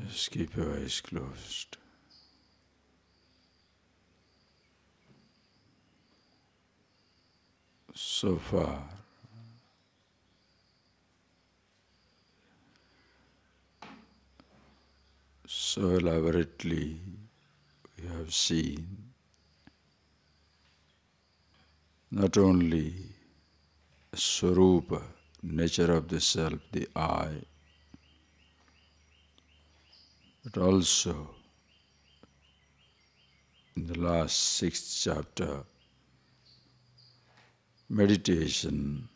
Just keep your eyes closed. So far, so elaborately we have seen not only Swarupa, nature of the self, the I, but also in the last sixth chapter, meditation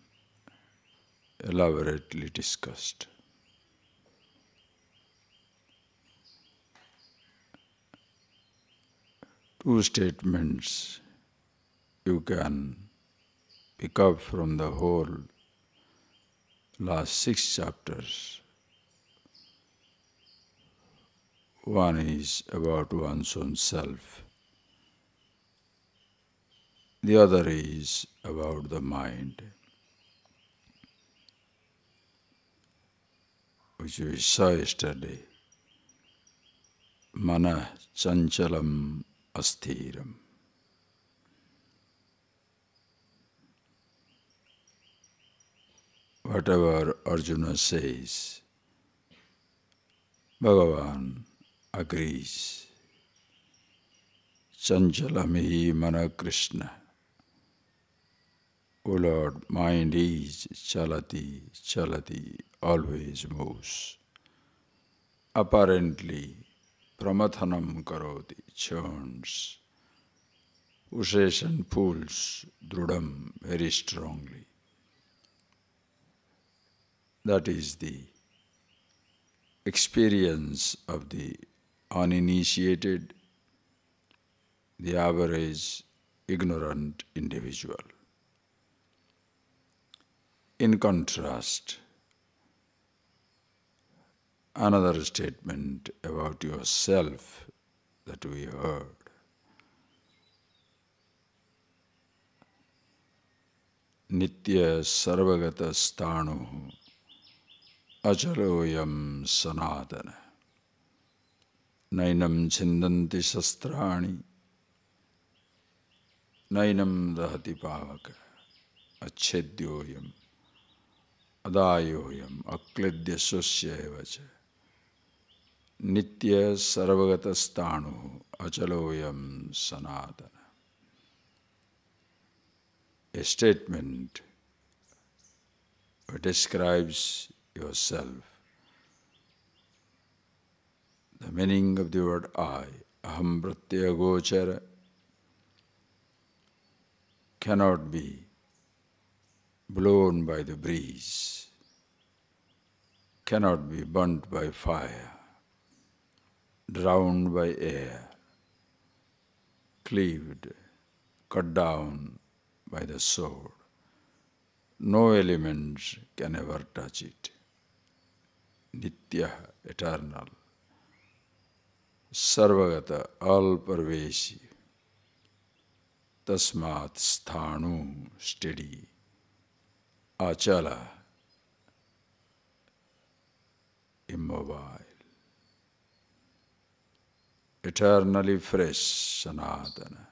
elaborately discussed. Two statements you can pick up from the whole last six chapters. One is about one's own self. The other is about the mind, which we saw yesterday. Mana chanchalam asthiram. Whatever Arjuna says, Bhagavan agrees. Chanchalami mana Krishna. O Lord, mind is chalati, always moves. Apparently, pramathanam karoti, churns, pushes and pulls drudam very strongly. That is the experience of the uninitiated, the average ignorant individual. In contrast, another statement about yourself that we heard. Nitya sarvagata sthanu achaloyam sanatana nainam chindanti shastrani nainam dahati pavaka achedyoyam adayoyam aklidya susyevacha nitya sarvagata sthanu achaloyam sanatana. A statement describes yourself. The meaning of the word I, aham pratyaya gochara, cannot be blown by the breeze, cannot be burnt by fire, drowned by air, cleaved, cut down by the sword. No elements can ever touch it. Nitya, eternal. Sarvagata, all-pervasive. Tasmat sthanu, steady. Achala, immobile. Eternally fresh, sanatana.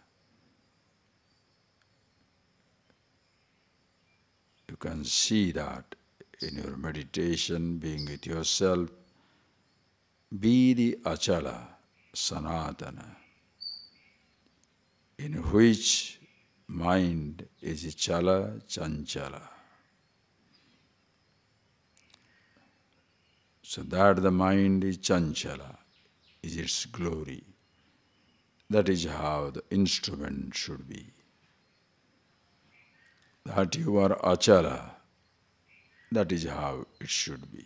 You can see that in your meditation, being with yourself. Be the achala, sanatana, in which mind is chala, chanchala. So that the mind is chanchala is its glory. That is how the instrument should be. That you are achala, that is how it should be.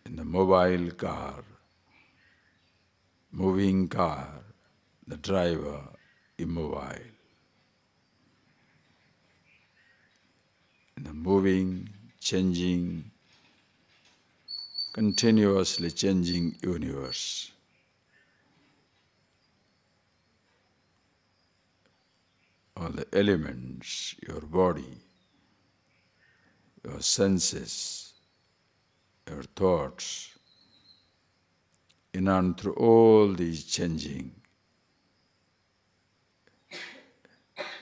In the mobile car, moving car, the driver immobile. In the moving, changing, continuously changing universe, all the elements, your body, your senses, your thoughts, in and through all these changing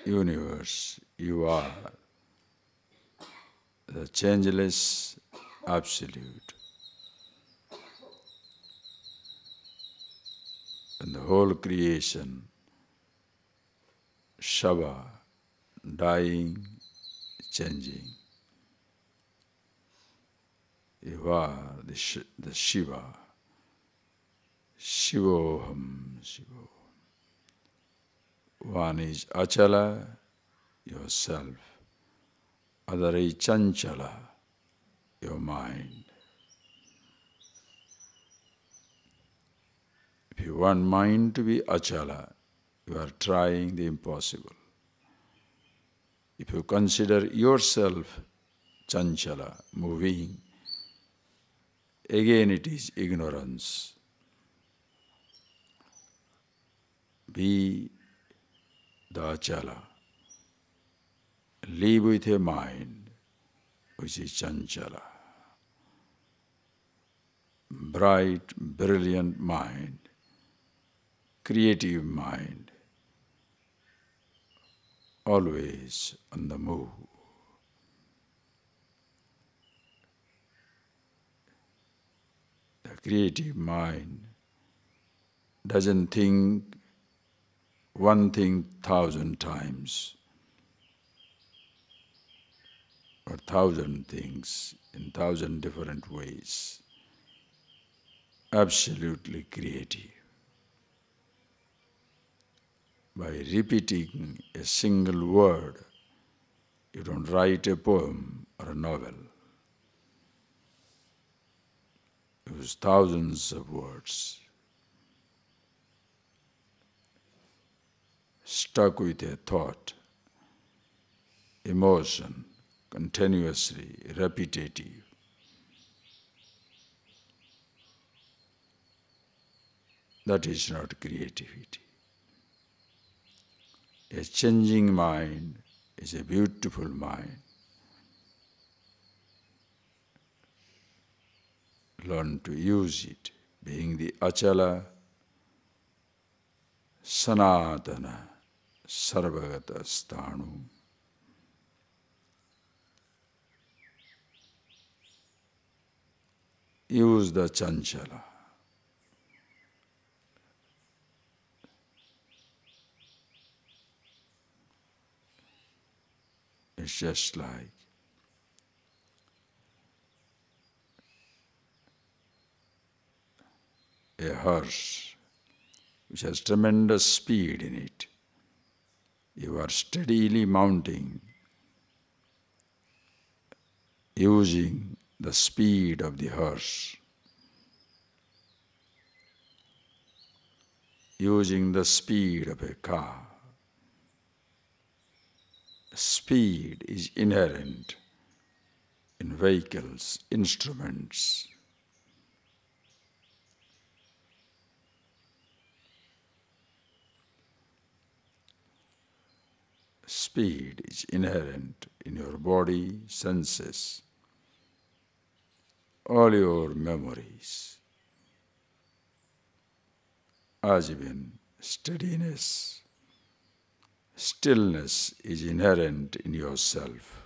universe, you are the changeless Absolute. And the whole creation, Shava, dying, changing. You are the Shiva, Shivoham, Shivo. One is Achala, yourself. Other is Chanchala, your mind. If you want mind to be Achala, you are trying the impossible. If you consider yourself Chanchala, moving, again it is ignorance. Be the Achala. Live with a mind which is Chanchala. Bright, brilliant mind, creative mind, always on the move. The creative mind doesn't think one thing 1,000 times or 1,000 things in 1,000 different ways. Absolutely creative. By repeating a single word, you don't write a poem or a novel. Use thousands of words. Stuck with a thought, emotion, continuously, repetitive. That is not creativity. A changing mind is a beautiful mind. Learn to use it, being the Achala, Sanatana, Sarvagata Sthanu. Use the Chanchala. It's just like a horse which has tremendous speed in it. You are steadily mounting, using the speed of the horse, using the speed of a car. Speed is inherent in vehicles, instruments. Speed is inherent in your body, senses, all your memories. As even steadiness, stillness is inherent in yourself.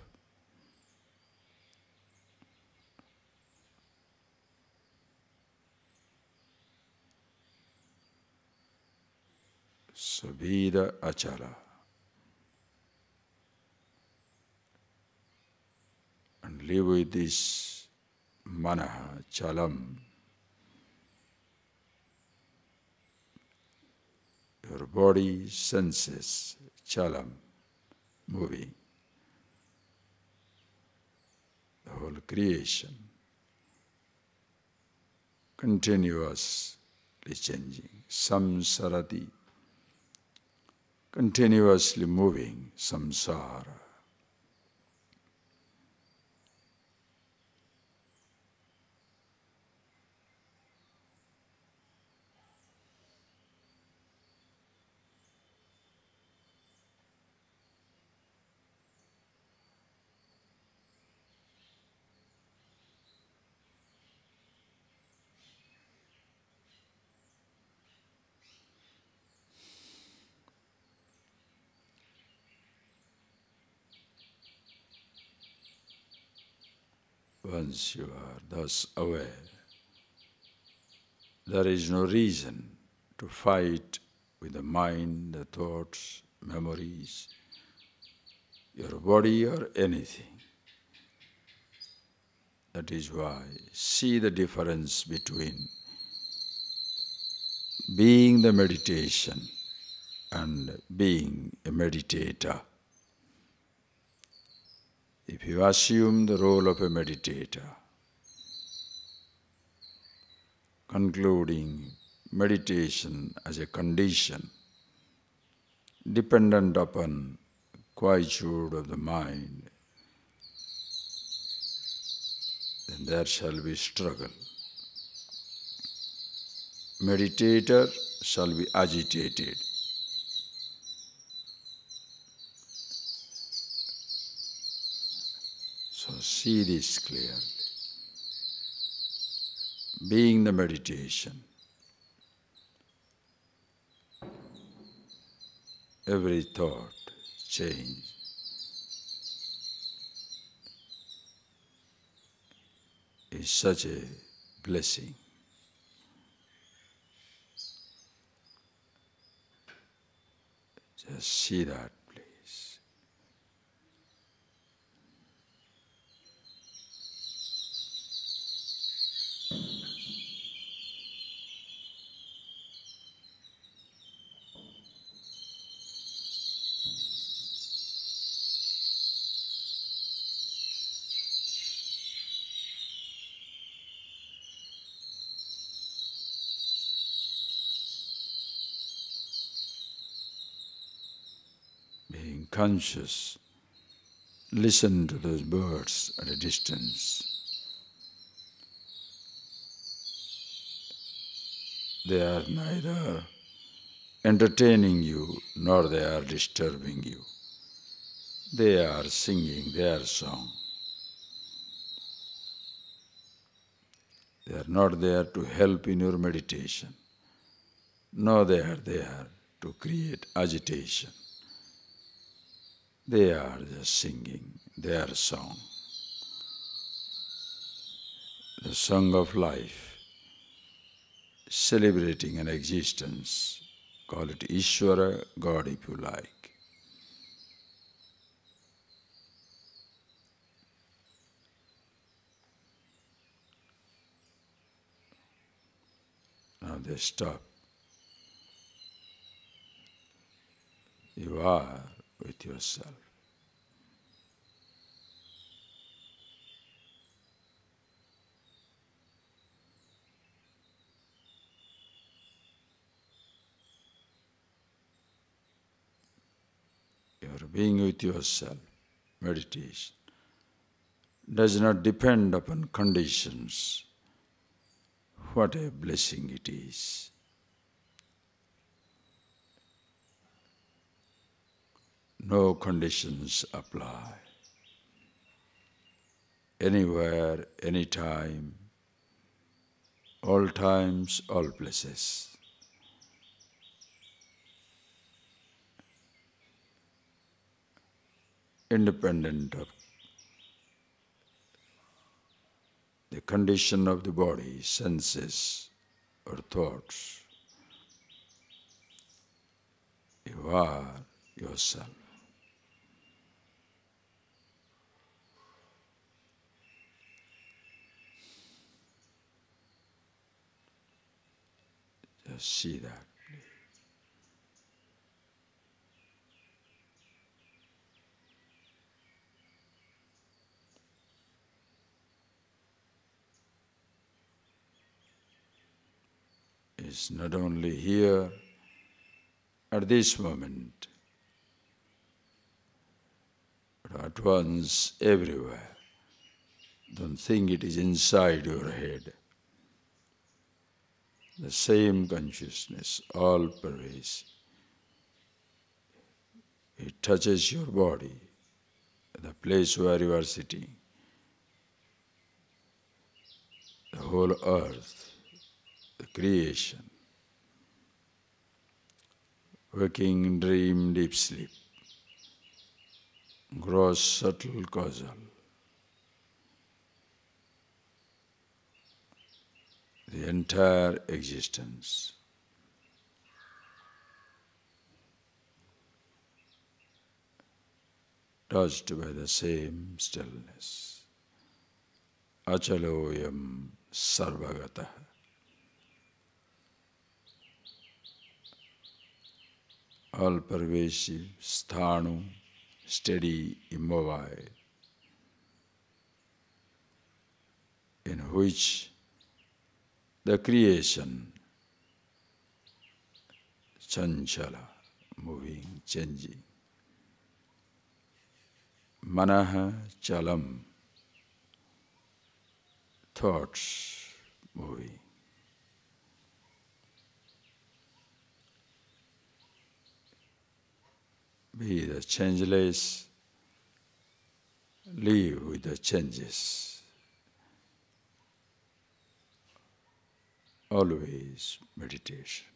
So be the Achala. And live with this Manaha, Chalam. Your body, senses, Chalam, moving. The whole creation, continuously changing. Samsarati, continuously moving, samsara. Once you are thus aware, there is no reason to fight with the mind, the thoughts, memories, your body or anything. That is why see the difference between being the meditation and being a meditator. If you assume the role of a meditator, concluding meditation as a condition dependent upon quietude of the mind, then there shall be struggle. Meditator shall be agitated. So see this clearly. Being the meditation, every thought change is such a blessing. Just see that, please. Being conscious, listen to those birds at a distance. They are neither entertaining you nor they are disturbing you. They are singing their song. They are not there to help in your meditation. No, they are there to create agitation. They are just singing their song. The song of life, celebrating an existence. Call it Ishvara, God if you like. Now they stop. You are with yourself. Your being with yourself, meditation, does not depend upon conditions. What a blessing it is. No conditions apply. Anywhere, anytime, all times, all places. Independent of the condition of the body, senses, or thoughts. You are yourself. Just see that. It's not only here at this moment, but at once everywhere. Don't think it is inside your head. The same consciousness, all pervasive. It touches your body, the place where you are sitting, the whole earth, the creation, waking, dream, deep sleep, gross, subtle, causal. the entire existence. Touched by the same stillness. Achaloyam sarvagata. All pervasive, sthanu, steady, immobile, in which the creation, chanchala, moving, changing, manaha chalam, thoughts moving, be the changeless, live with the changes, always meditation.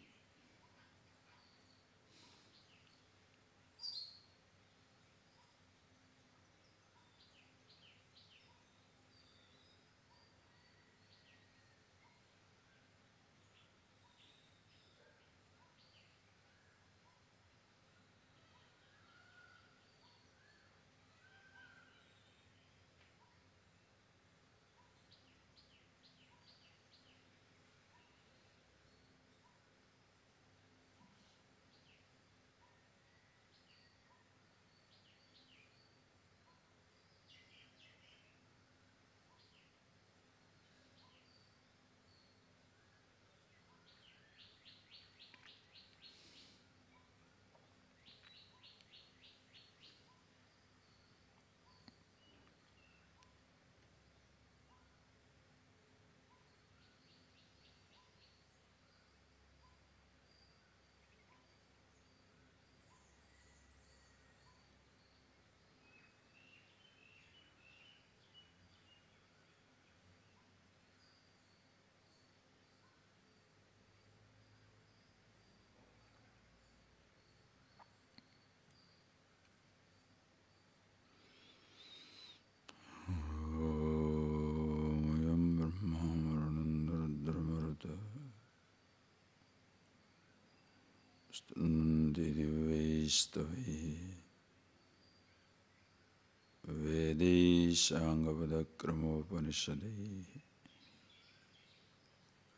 Vedishangavadakramopanishadi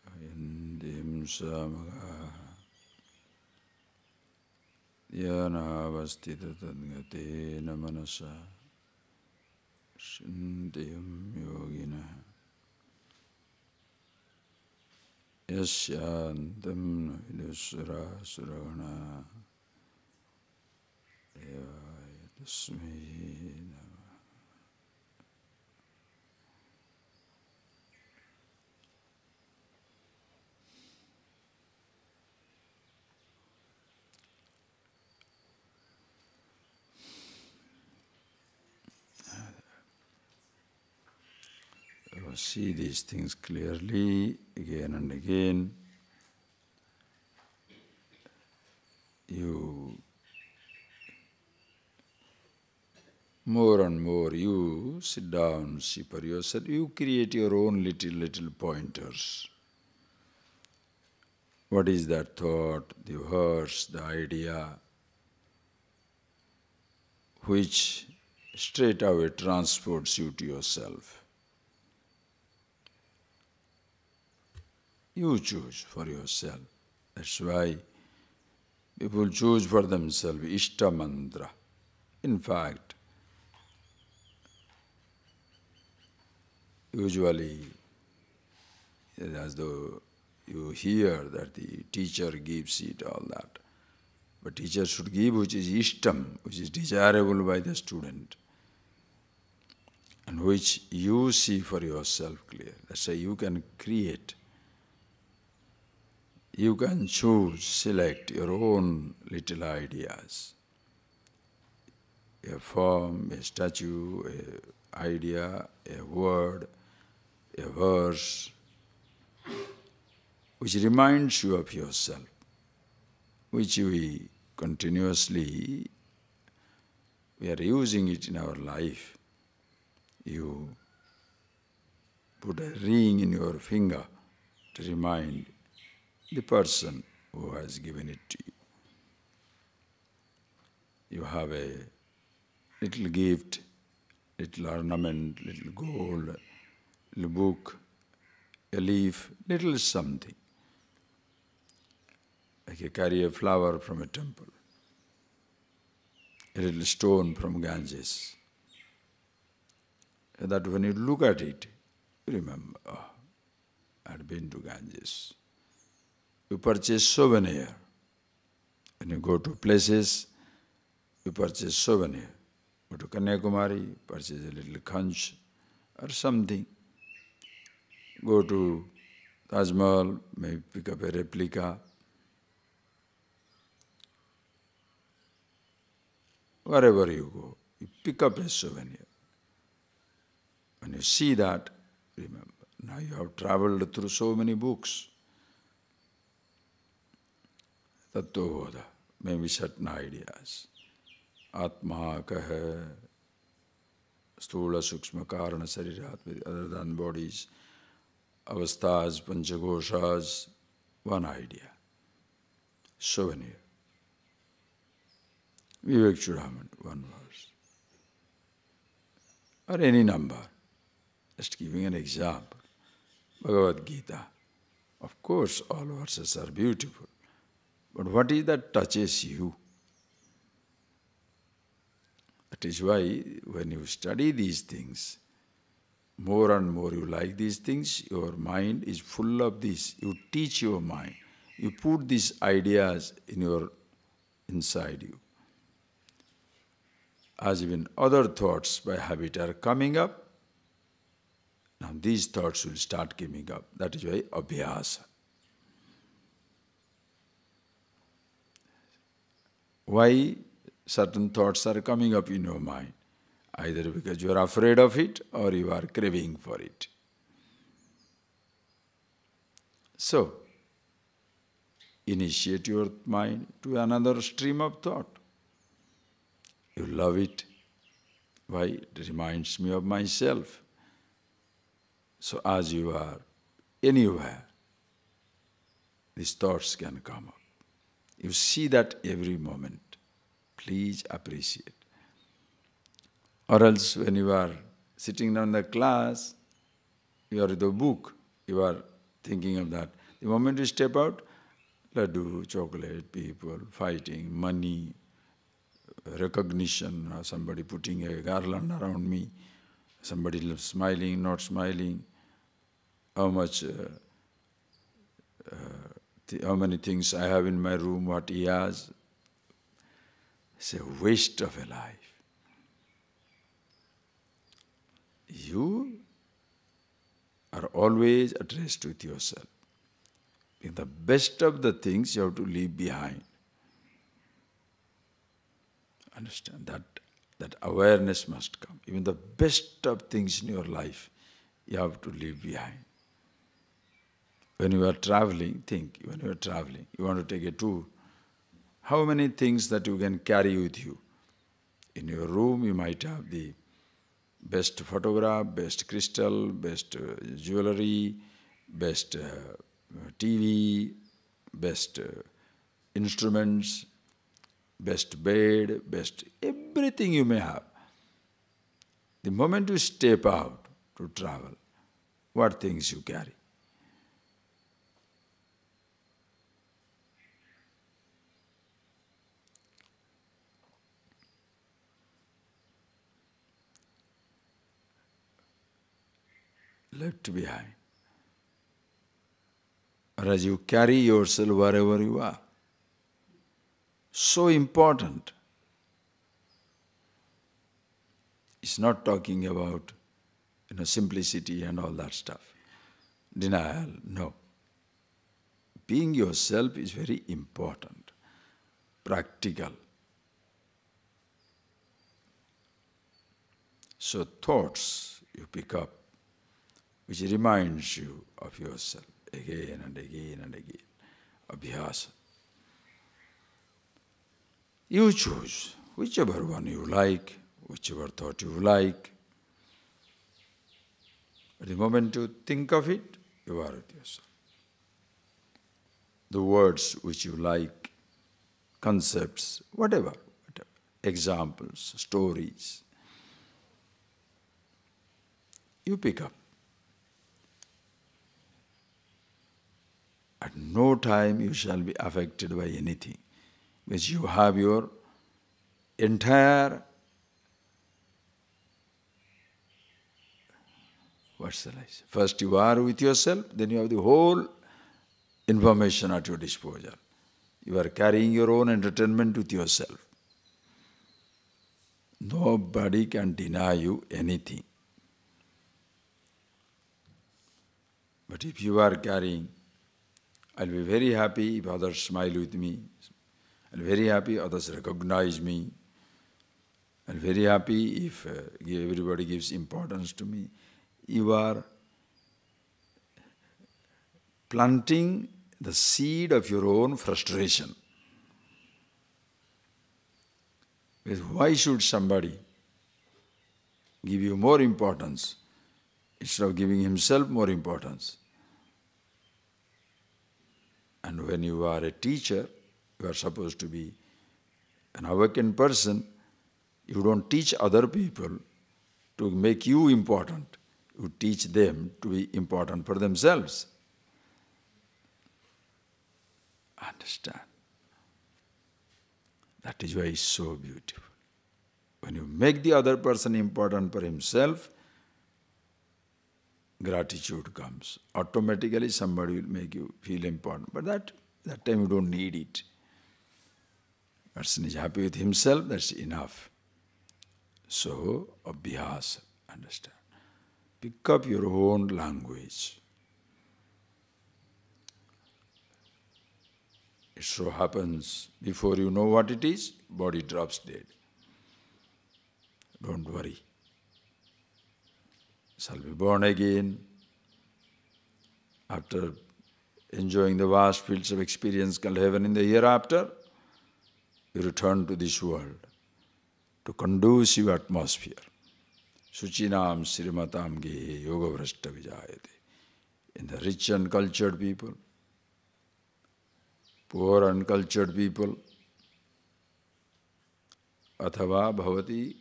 Ayandim Samaga Yanavastita Tadgate Namanasa Shindiyam Yogina Yasyantam Vidusura Suragana Devaya Tasmai Namah. See these things clearly again and again. You more and more you sit down, see for yourself, you create your own little pointers. What is that thought, the verse, the idea, which straight away transports you to yourself? You choose for yourself. That's why people choose for themselves Ishta Mantra. In fact, usually, as though you hear that the teacher gives it, all that. But teacher should give which is Ishtam, which is desirable by the student, and which you see for yourself clear. That's why you can create. You can choose, select your own little ideas. A form, a statue, an idea, a word, a verse, which reminds you of yourself, which we continuously, we are using it in our life. You put a ring in your finger, to remind the person who has given it to you. You have a little gift, little ornament, little gold, little book, a leaf, little something. Like you carry a flower from a temple, a little stone from Ganges. And that when you look at it, you remember, oh, I had been to Ganges. You purchase souvenir. When you go to places, you purchase souvenir. Go to Kanyakumari, purchase a little conch or something. Go to Taj Mahal, maybe pick up a replica. Wherever you go, you pick up a souvenir. When you see that, remember, now you have traveled through so many books. Tattva-bodha, maybe certain ideas. Atma kaha, stula sukshma karana sarirat, other than bodies, avasthas, panchagoshas, one idea. Souvenir. Vivek Chudamani, one verse. Or any number. Just giving an example. Bhagavad Gita. Of course, all verses are beautiful. But what is that touches you? That is why when you study these things, more and more you like these things, your mind is full of this. You teach your mind. You put these ideas inside you. As even other thoughts by habit are coming up, now these thoughts will start coming up. That is why abhyasa. Why certain thoughts are coming up in your mind? Either because you are afraid of it or you are craving for it. So, initiate your mind to another stream of thought. You love it. Why? It reminds me of myself. So as you are anywhere, these thoughts can come up. You see that every moment. Please appreciate. Or else when you are sitting down in the class, you are with the book, you are thinking of that. The moment you step out, laddu, chocolate, people, fighting, money, recognition, somebody putting a garland around me, somebody smiling, not smiling, how many things I have in my room, what he has. It's a waste of a life. You are always at rest with yourself. In the best of the things you have to leave behind. Understand that awareness must come. Even the best of things in your life, you have to leave behind. When you are traveling, think, when you are traveling, you want to take a tour, how many things that you can carry with you? In your room, you might have the best photograph, best crystal, best jewelry, best TV, best instruments, best bed, best everything you may have. The moment you step out to travel, what things you carry? Left behind. Or as you carry yourself wherever you are. So important. It's not talking about simplicity and all that stuff. Denial, no. Being yourself is very important, practical. So thoughts you pick up, which reminds you of yourself again and again and again. Abhyasa. You choose whichever one you like, whichever thought you like. At the moment you think of it, you are with yourself. the words which you like, concepts, whatever, examples, stories, you pick up. At no time you shall be affected by anything, because you have your entire, what shall I say? First you are with yourself, then you have the whole information at your disposal. You are carrying your own entertainment with yourself. Nobody can deny you anything. But if you are carrying, I'll be very happy if others smile with me. I'll be very happy if others recognize me. I'll be very happy if everybody gives importance to me. You are planting the seed of your own frustration. Because why should somebody give you more importance instead of giving himself more importance? And when you are a teacher, you are supposed to be an awakened person. You don't teach other people to make you important. You teach them to be important for themselves. Understand? That is why it's so beautiful. When you make the other person important for himself, gratitude comes. Automatically somebody will make you feel important. But that time you don't need it. Person is happy with himself, that's enough. So, abhyas, understand. Pick up your own language. It so happens, before you know what it is, body drops dead. Don't worry. Shall be born again. After enjoying the vast fields of experience called heaven in the hereafter, you return to this world, to conducive atmosphere. Suchinam srimatam gehe yoga vrashta vijayate. In the rich and cultured people, poor and cultured people, athava bhavati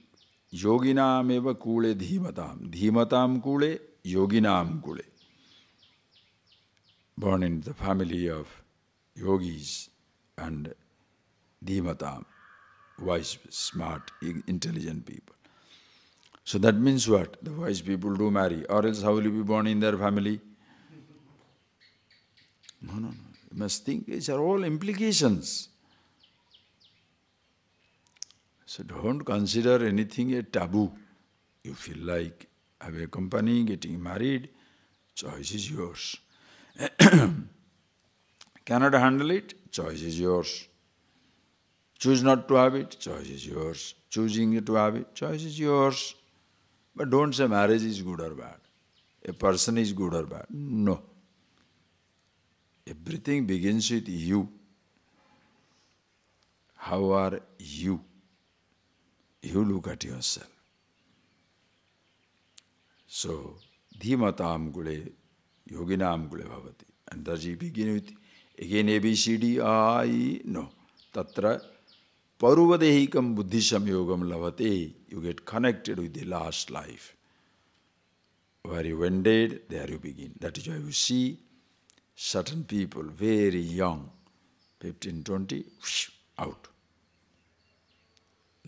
yoginam eva kule dhimatam. Dhimatam kule, yoginam kule. Born in the family of yogis and dhimatam, wise, smart, intelligent people. So that means what? The wise people do marry, or else how will you be born in their family? No. You must think these are all implications. So don't consider anything a taboo. You feel like have a company, getting married, choice is yours. Cannot handle it, choice is yours. Choose not to have it, choice is yours. Choosing to have it, choice is yours. But don't say marriage is good or bad. A person is good or bad. No. Everything begins with you. How are you? You look at yourself. So, dhimatam gule, yoginam gule bhavati. And does he begin with, again ABCD, I, no. Tatra paruvadehikam buddhisam yogam lavate. You get connected with the last life. Where you ended, there you begin. That is why you see certain people, very young, 15, 20, out.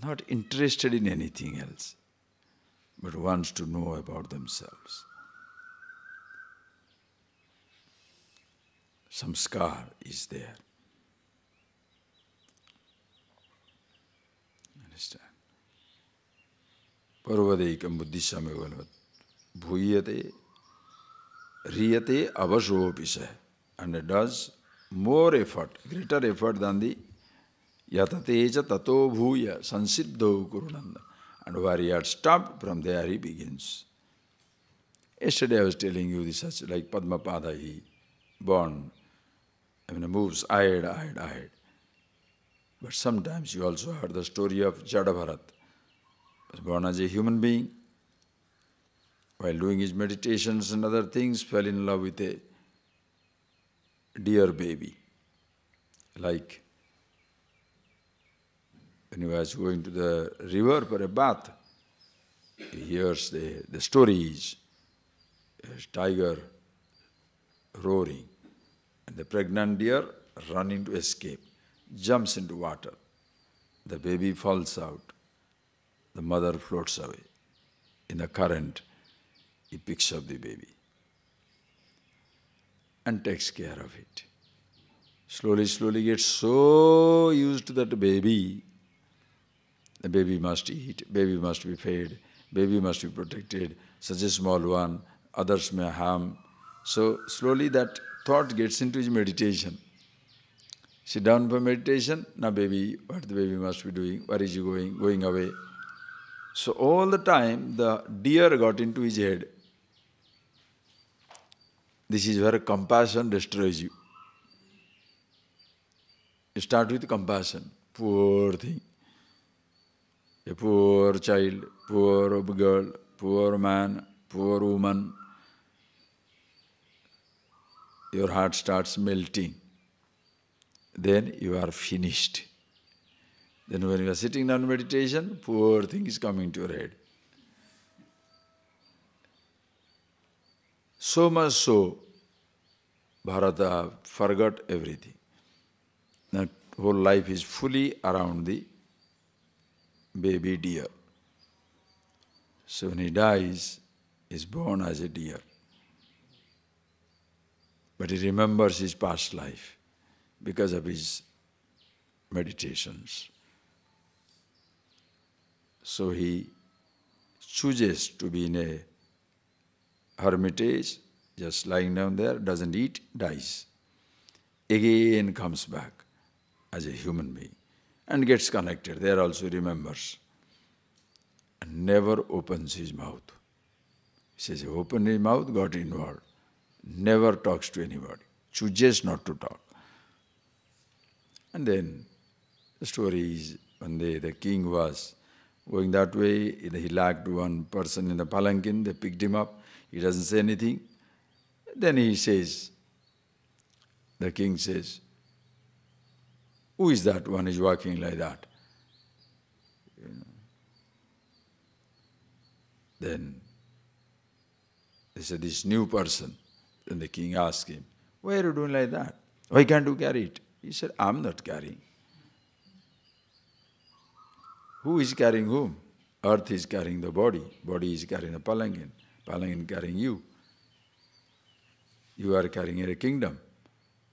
Not interested in anything else, but wants to know about themselves. Samskar is there. Understand? Parvadeikam buddhisam evalvat bhuyate riyate avasopisa, and it does more effort, greater effort than the yatateja tato bhuya sansiddho kurunanda. And where he had stopped, from there he begins. Yesterday I was telling you this, such like Padmapada, he born, moves ahead. But sometimes you also heard the story of Jadabharat. He was born as a human being. While doing his meditations and other things, fell in love with a deer baby. Like when he was going to the river for a bath, he hears the stories, a tiger roaring, and the pregnant deer running to escape, jumps into water. The baby falls out. The mother floats away. In the current, he picks up the baby and takes care of it. Slowly, slowly gets so used to that baby. The baby must eat, baby must be fed, baby must be protected, such a small one, others may harm. So slowly that thought gets into his meditation. Sit down for meditation, now baby, what the baby must be doing, where is he going, going away. So all the time the deer got into his head. This is where compassion destroys you. You start with compassion. Poor thing. A poor child, poor girl, poor man, poor woman. Your heart starts melting. Then you are finished. Then when you are sitting down in meditation, poor thing is coming to your head. So much so, Bharata forgot everything. That whole life is fully around the baby deer. So when he dies, he is born as a deer. But he remembers his past life because of his meditations. So he chooses to be in a hermitage, just lying down there, doesn't eat, dies. Again comes back as a human being and gets connected. There also remembers and never opens his mouth. He says he opened his mouth, got involved. Never talks to anybody, chooses not to talk. And then the story is one day the king was going that way, he lacked one person in the palanquin, they picked him up, he doesn't say anything. Then he says, the king says, who is that one is walking like that? Then they said, this new person. Then the king asked him, why are you doing like that? Why can't you carry it? He said, I'm not carrying. Who is carrying whom? Earth is carrying the body is carrying the palanquin carrying you. You are carrying a kingdom.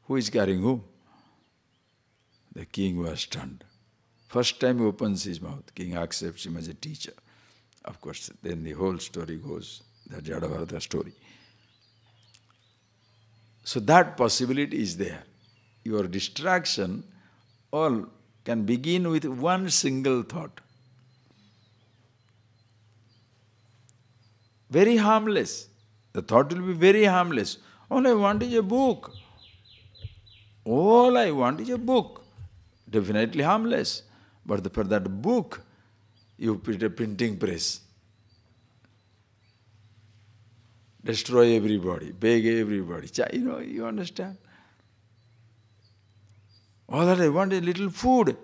Who is carrying whom? The king was stunned. First time he opens his mouth, king accepts him as a teacher. Of course, then the whole story goes, the Jadavarta story. So that possibility is there. Your distraction all can begin with one single thought. Very harmless. The thought will be very harmless. All I want is a book. All I want is a book. Definitely harmless. But for that book, you put a printing press. Destroy everybody, beg everybody. You understand? All that I want is a little food.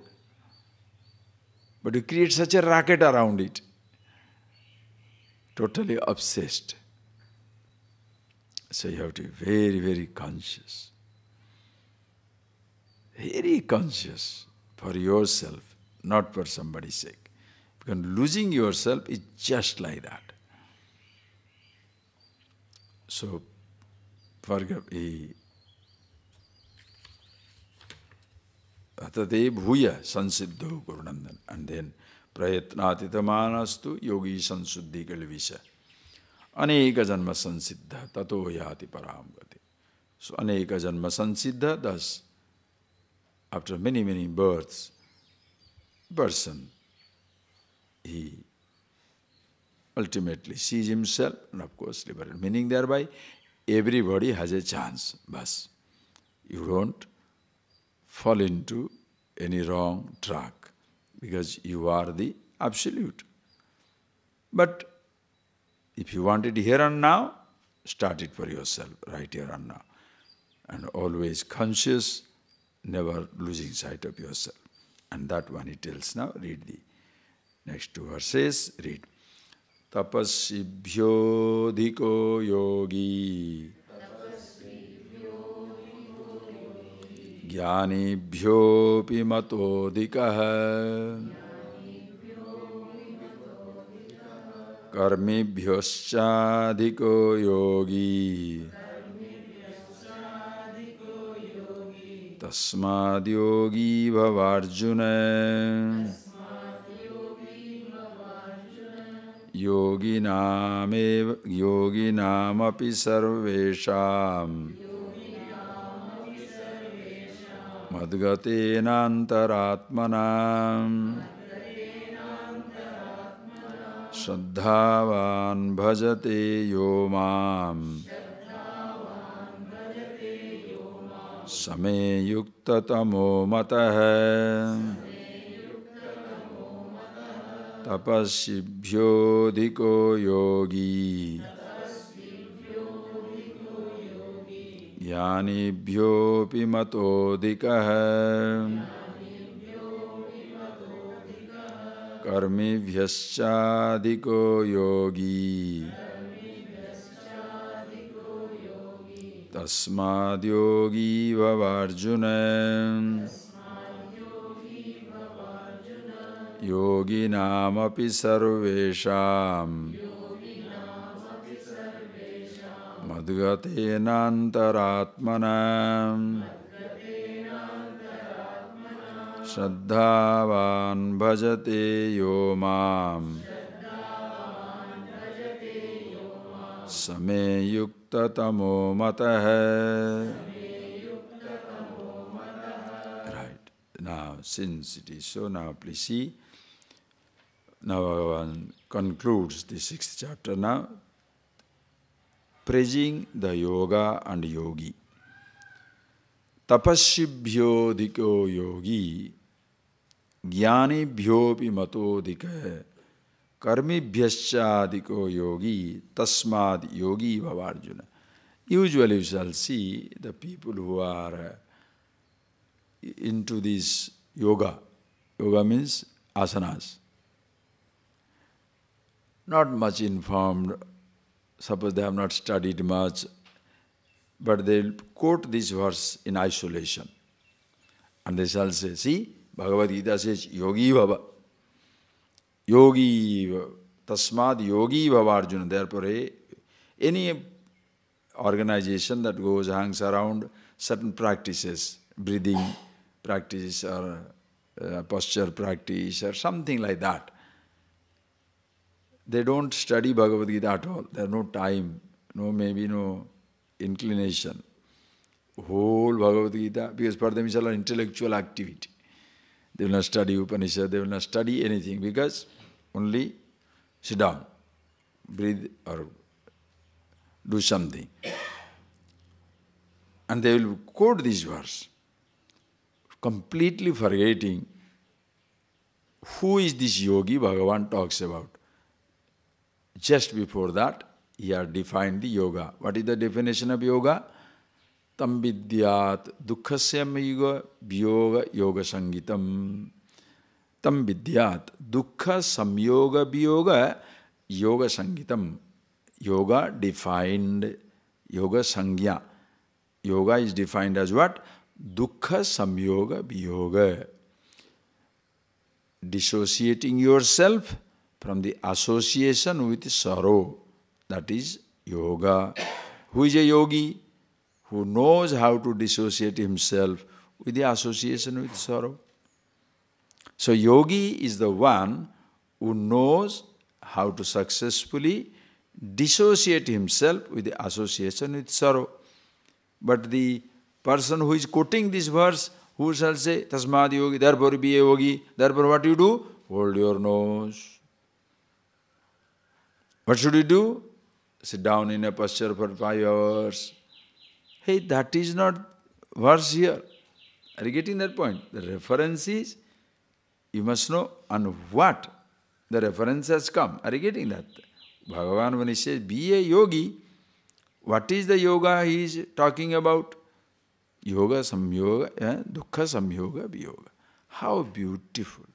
But you create such a racket around it. Totally obsessed. So you have to be very, very conscious. Very conscious for yourself, not for somebody's sake. Because losing yourself is just like that. So, forget Atate bhuya sansiddho gurunandan. And then prayatnatithamanastu yogi sansuddhi kalvisa. Aneka janma sansiddha tato yati param gati. So aneka janma sansiddha, thus after many, many births, person, he ultimately sees himself and of course liberated. Meaning thereby, everybody has a chance. Bas. You don't fall into any wrong track because you are the absolute. But if you want it here and now, start it for yourself, right here and now. And always conscious, never losing sight of yourself. And that one he tells now. Read the next two verses. Read. Tapasibhyo dhiko yogi Jnanibhyopi matodikaha Karmibhyoscha dhiko yogi Tasmad yogi bhavarjuna yoginamapi sarvesham madgatena antaratmanam Shraddhavan bhajate yomam Same yukta tamo matah Tapasibhyo dhiko yogi Jnanibhyopi matodikaha Karmibhyascha dhiko yogi Tasmad yogi bhavarjuna yoginamapi sarvesham madgatena antaratmanam Shraddhavan bhajate yomam Same yukta tamo matah. Right. Now, since it is so, now please see. Now Bhagavan concludes the 6th chapter now, praising the yoga and yogi. Tapasibhyo dhiko yogi, jnanibhyopi matodika, karmibhyascha dhiko yogi, tasmad yogi bhavarjuna. Usually you shall see the people who are into this yoga. Yoga means asanas. Not much informed, suppose they have not studied much, but they will quote this verse in isolation. And they shall say, see, Bhagavad Gita says, yogi bhava. Yogi, tasmad yogi bhava Arjuna. Therefore, any organization that hangs around certain practices, breathing practice or posture practice or something like that, they don't study Bhagavad Gita at all. There is no time, maybe no inclination. Whole Bhagavad Gita, because for them it's all intellectual activity. They will not study Upanishad, they will not study anything, because only sit down, breathe or do something. And they will quote this verse, completely forgetting who is this yogi Bhagavan talks about. Just before that, he had defined the yoga. What is the definition of yoga? Tam vidyat dukhasyam yoga vyoga yoga sangitam. Tam vidyat dukha samyoga vyoga yoga sangitam. Yoga defined, yoga sangya. Yoga is defined as what? Dukha samyoga vyoga. Dissociating yourself from the association with sorrow. That is yoga. Who is a yogi? Who knows how to dissociate himself with the association with sorrow. So yogi is the one who knows how to successfully dissociate himself with the association with sorrow. But the person who is quoting this verse, who shall say, Tasmad yogi, therefore be a yogi, therefore what you do? Hold your nose. What should you do? Sit down in a posture for 5 hours. Hey, that is not verse here. Are you getting that point? The reference is, you must know on what the reference has come. Are you getting that? Bhagavan, when he says, be a yogi, what is the yoga he is talking about? Yoga samyoga, dukkha samyoga viyoga. How beautiful.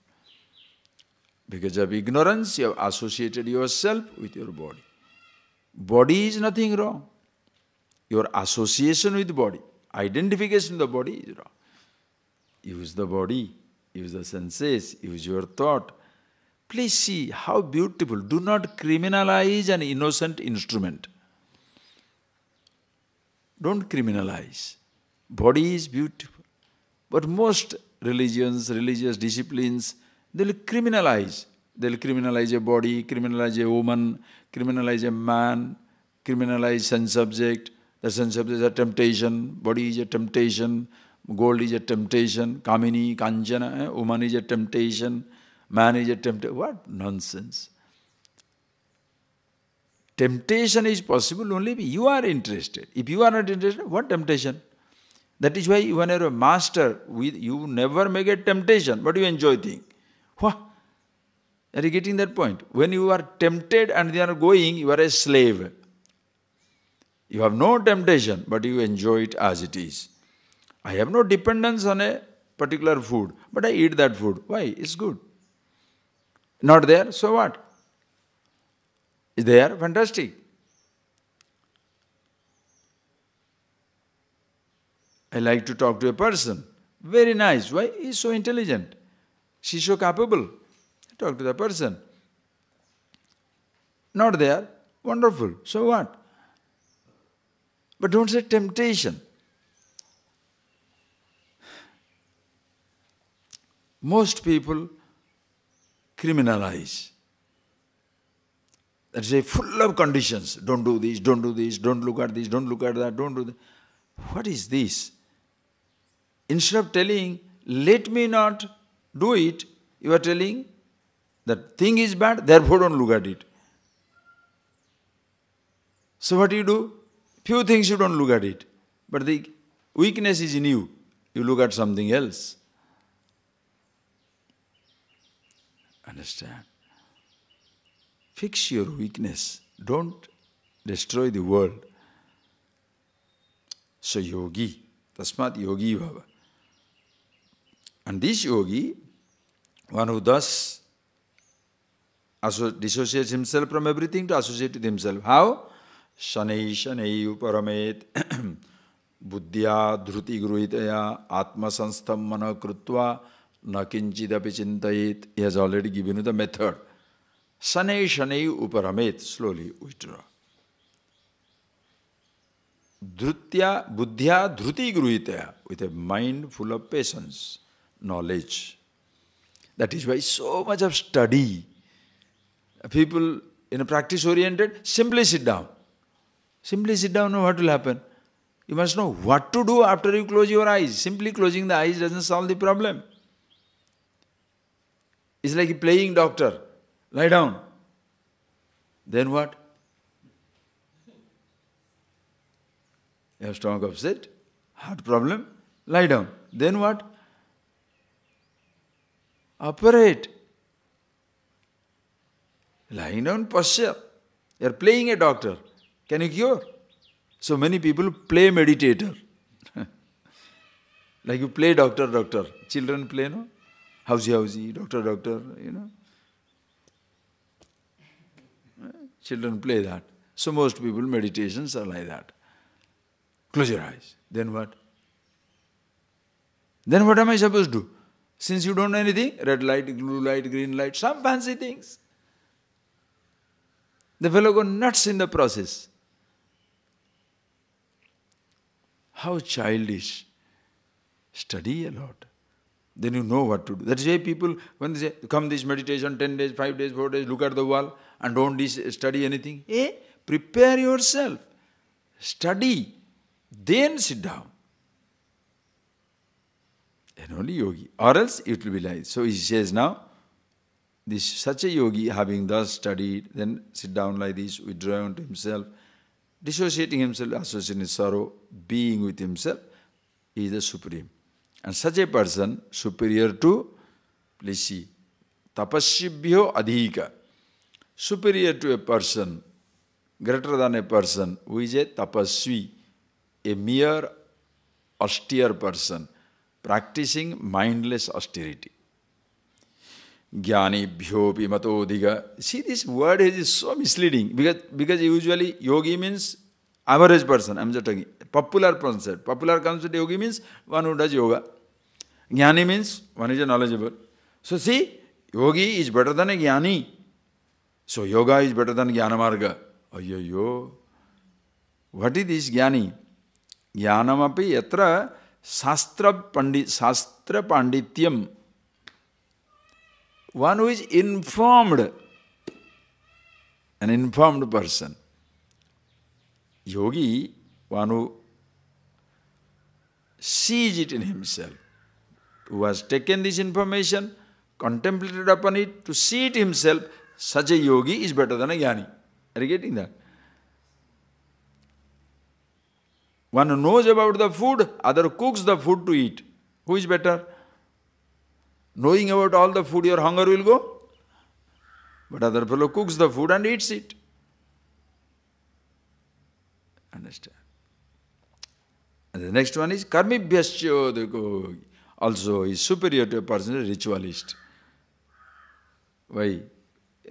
Because of ignorance, you have associated yourself with your body. Body is nothing wrong. Your association with body, identification with the body is wrong. Use the body, use the senses, use your thought. Please see how beautiful. Do not criminalize an innocent instrument. Don't criminalize. Body is beautiful. But most religions, religious disciplines, they will criminalize. They will criminalize a body, criminalize a woman, criminalize a man, criminalize sense subject. The sense subject is a temptation, body is a temptation, gold is a temptation, kamini, kanchana, woman is a temptation, man is a temptation. What nonsense. Temptation is possible only if you are interested. If you are not interested, what temptation? That is why when you are a master, you never make a temptation, but you enjoy things. What? Are you getting that point? When you are tempted and they are going, you are a slave. You have no temptation, but you enjoy it as it is. I have no dependence on a particular food, but I eat that food. Why? It's good. Not there, so what? Is there? Fantastic. I like to talk to a person. Very nice. Why? He's so intelligent. She's so capable. Talk to the person. Not there. Wonderful. So what? But don't say temptation. Most people criminalize. That's a full of conditions. Don't do this, don't do this, don't look at this, don't look at that, don't do that. What is this? Instead of telling, let me not do it, you are telling that thing is bad, therefore don't look at it. So what do? Few things you don't look at it. But the weakness is in you. You look at something else. Understand? Fix your weakness. Don't destroy the world. So yogi, tasmat yogi bhava. And this yogi, one who thus dissociates himself from everything to associate with himself. How? Shanai shanai uparamet buddhya dhruti gruhitaya atma sanstham mana krutva na kinchidapi chintayet. He has already given you the method. Shanai shanai uparamet. Slowly withdraw. Dhrutya buddhya dhruti gruhitaya. With a mind full of patience, knowledge. That is why so much of study. People in a practice oriented, simply sit down. Simply sit down, know what will happen. You must know what to do after you close your eyes. Simply closing the eyes doesn't solve the problem. It's like a playing doctor. Lie down. Then what? You have stomach upset, heart problem, lie down. Then what? Operate. Lying down, posture. You are playing a doctor. Can you cure? So many people play meditator. Like you play doctor. Children play, no? Housey, doctor, you know. Children play that. So most people, meditations are like that. Close your eyes. Then what? Then what am I supposed to do? Since you don't know anything, red light, blue light, green light, some fancy things. The fellow goes nuts in the process. How childish. Study a lot. Then you know what to do. That's why people, when they say, come this meditation, 10 days, 5 days, 4 days, look at the wall and don't study anything. Prepare yourself. Study. Then sit down. And only yogi. Or else it will be like. So he says now, such a yogi having thus studied, then sit down like this, withdrawing to himself, dissociating himself, associating his sorrow, being with himself, he is the supreme. And such a person, superior to, please see, tapassibhyo adhika, superior to a person, greater than a person who is a tapasvi, a mere austere person, practicing mindless austerity. Jnani bhyopi matodhiga. See, this word is so misleading because usually yogi means average person. I'm just talking popular person. Popular concept yogi means one who does yoga. Jnani means one is knowledgeable. So see, yogi is better than a jnani. So yoga is better than jnana marga. Ayyo. What is this jnani? Jnanamapi yatra shastra pandityam. One who is informed, an informed person. Yogi, one who sees it in himself, who has taken this information, contemplated upon it, to see it himself, such a yogi is better than a jnani. Are you getting that? One who knows about the food, other cooks the food to eat. Who is better? Knowing about all the food, your hunger will go. But other fellow cooks the food and eats it. Understand? And the next one is karmibhyasya. Also, he is superior to a person, a ritualist. Why?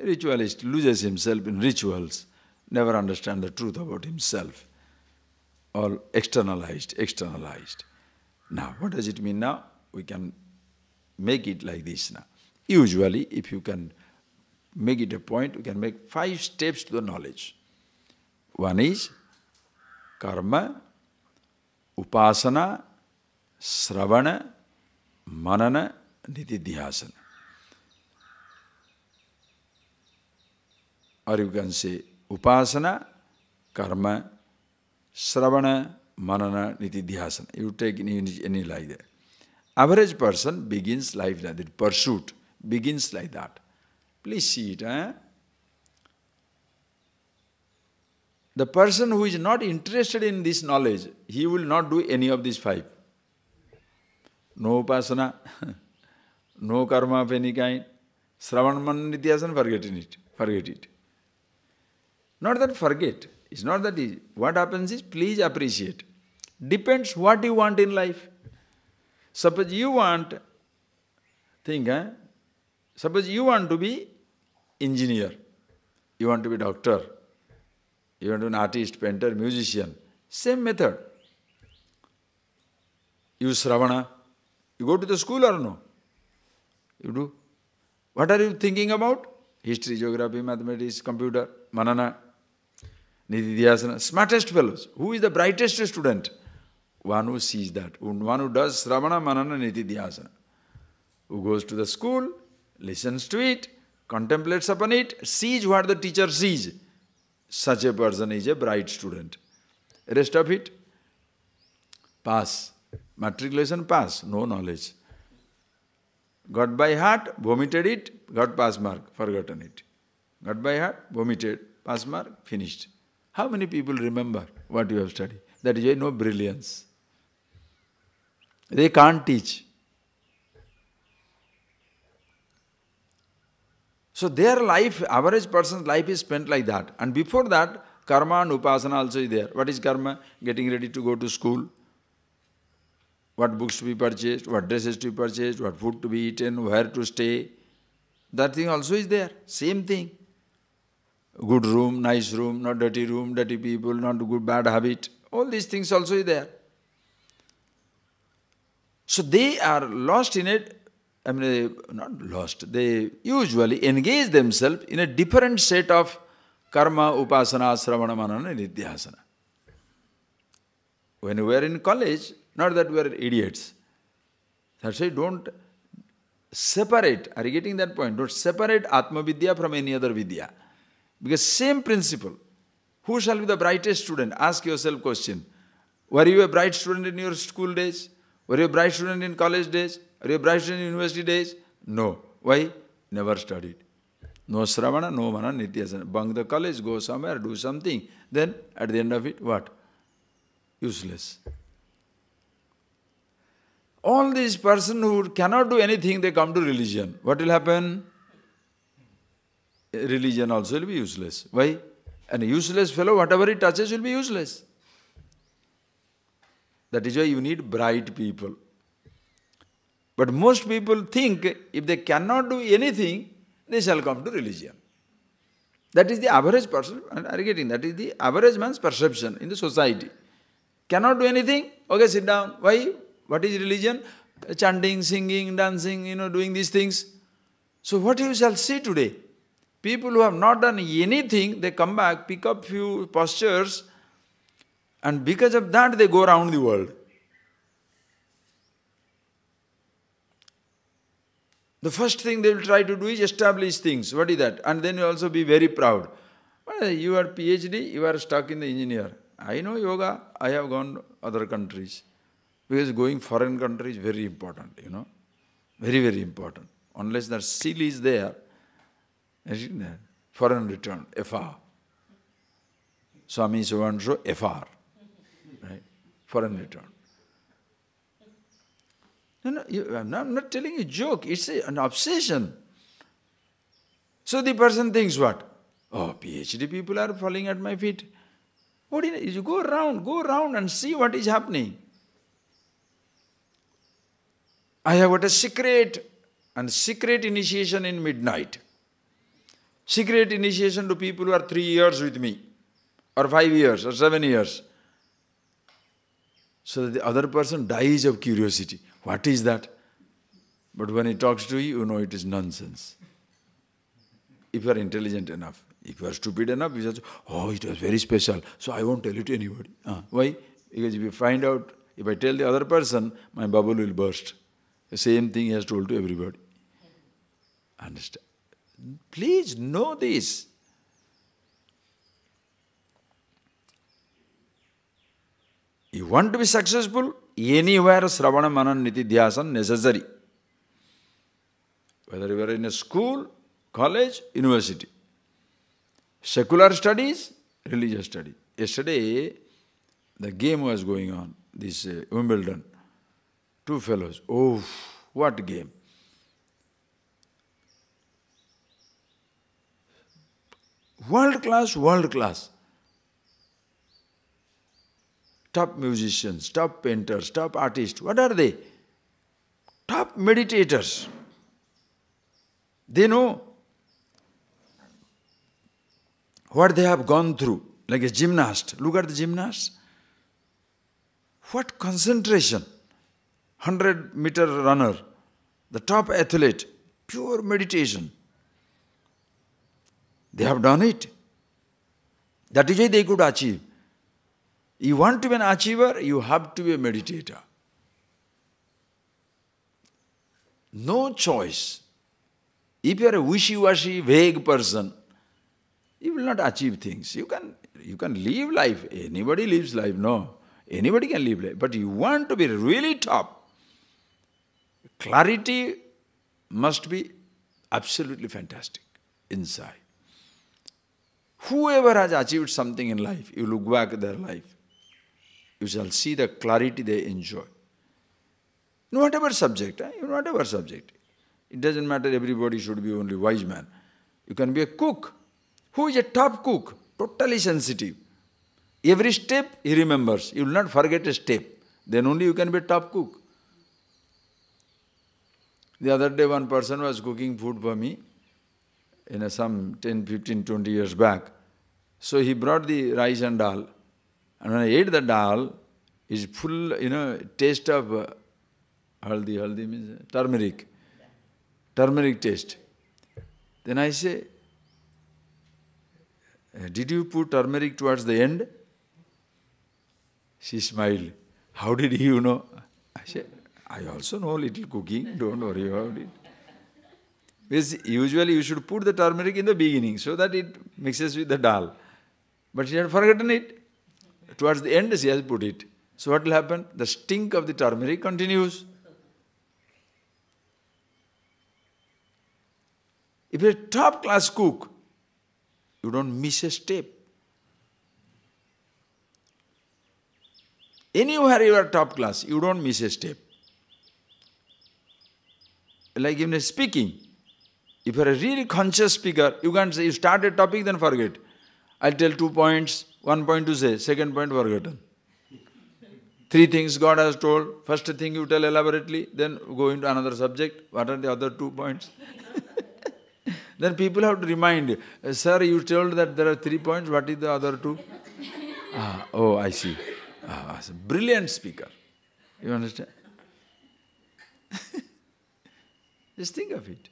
A ritualist loses himself in rituals, never understand the truth about himself. All externalized. Now, what does it mean now? We can make it like this now. Usually, if you can make it a point, we can make 5 steps to the knowledge. One is karma, upasana, sravana, manana, nitidhyasana. Or you can say upasana, karma, sravana, manana, nitidhyasana. You take any like that. Average person begins life like that. Pursuit begins like that. Please see it. The person who is not interested in this knowledge, he will not do any of these 5. No upasana, no karma of any kind, sravana, manana, nitidhyasana, forget it. Not that forget. It's not that easy. What happens is, please appreciate. Depends what you want in life. Suppose you want, suppose you want to be engineer, you want to be doctor, you want to be an artist, painter, musician, same method. Use Sravana. You go to the school or no? You do. What are you thinking about? History, geography, mathematics, computer, manana, nitidhyasana. Smartest fellows. Who is the brightest student? One who sees that. One who does Sravana, Manana, Nitidhyasana. Who goes to the school, listens to it, contemplates upon it, sees what the teacher sees. Such a person is a bright student. Rest of it, pass. Matriculation, pass. No knowledge. Got by heart, vomited it, got pass mark, forgotten it. Got by heart, vomited, pass mark, finished. How many people remember what you have studied? That is why no brilliance. They can't teach. So their life, average person's life is spent like that. And before that, karma and upasana also is there. What is karma? Getting ready to go to school. What books to be purchased, what dresses to be purchased, what food to be eaten, where to stay. That thing also is there. Same thing. Good room, nice room, not dirty room, dirty people, not good bad habit. All these things also is there. So they are lost in it, not lost, they usually engage themselves in a different set of karma, upasana, sravana, manana, nitidhyasana. When we are in college, not that we are idiots. That's why don't separate, are you getting that point? Don't separate Atma Vidya from any other Vidya. Because same principle. Who shall be the brightest student? Ask yourself question. Were you a bright student in your school days? Were you a bright student in college days? Were you a bright student in university days? No. Why? Never studied. No Sravana, no Mana, Nityasana. Bunk the college, go somewhere, do something. Then, at the end of it, what? Useless. All these persons who cannot do anything, they come to religion. What will happen? Religion also will be useless. Why? And a useless fellow, whatever he touches will be useless. That is why you need bright people. But most people think if they cannot do anything, they shall come to religion. That is the average person, are you getting? That is the average man's perception in the society. Cannot do anything? Okay, sit down. Why? What is religion? Chanting, singing, dancing, doing these things. So what you shall see today? People who have not done anything, they come back, pick up few postures, and because of that they go around the world. The first thing they will try to do is establish things. What is that? And then you also be very proud. Well, you are PhD, you are stuck in the engineer. I know yoga, I have gone to other countries. Because going foreign country is very important, Very, very important. Unless that seal is there, foreign return, FR. Swami so and so, FR. Right? Foreign return. No, I'm not telling you a joke, it's an obsession. So the person thinks what? Oh, PhD people are falling at my feet. What is you go around and see what is happening. I have got a secret initiation in midnight. Secret initiation to people who are 3 years with me, or 5 years, or 7 years. So that the other person dies of curiosity. What is that? But when he talks to you, you know it is nonsense. If you are intelligent enough. If you are stupid enough, you say, oh, it was very special, so I won't tell it to anybody. Why? Because if you find out, if I tell the other person, my bubble will burst. The same thing he has told to everybody. Understand? Please know this. You want to be successful? Anywhere Sravana Manan Niti Dhyasan necessary. Whether you are in a school, college, university. Secular studies, religious studies. Yesterday, the game was going on, this Wimbledon. 2 fellows. Oh, what game. World class. Top musicians, top painters, top artists. What are they? Top meditators. They know what they have gone through. Like a gymnast. Look at the gymnast. What concentration. 100-meter runner. The top athlete. Pure meditation. They have done it. That is why they could achieve. You want to be an achiever, you have to be a meditator. No choice. If you are a wishy-washy, vague person, you will not achieve things. You can live life. Anybody lives life, no. Anybody can live life. But you want to be really top. Clarity must be absolutely fantastic inside. Whoever has achieved something in life, you look back at their life, you shall see the clarity they enjoy. In whatever subject, It doesn't matter everybody should be only wise man. You can be a cook. Who is a top cook? Totally sensitive. Every step he remembers. You will not forget a step. Then only you can be a top cook. The other day one person was cooking food for me, some 10, 15, 20 years back. So he brought the rice and dal. And when I ate the dal, it's full, taste of haldi means turmeric. Turmeric taste. Then I say, did you put turmeric towards the end? She smiled. How did you know? I said, I also know little cooking, don't worry about it. Because usually you should put the turmeric in the beginning so that it mixes with the dal. But she had forgotten it. Towards the end she has put it. So what will happen? The stink of the turmeric continues. If you're a top class cook, you don't miss a step. Anywhere you are top class, you don't miss a step. Like in speaking, if you are a really conscious speaker, you can't say, you start a topic, then forget. I'll tell 2 points, 1 point to say, second point forgotten. Three things God has told. First thing you tell elaborately, then go into another subject. What are the other 2 points? Then people have to remind, sir, you told that there are 3 points, what is the other 2? Oh, I see. It's a brilliant speaker. You understand? Just think of it.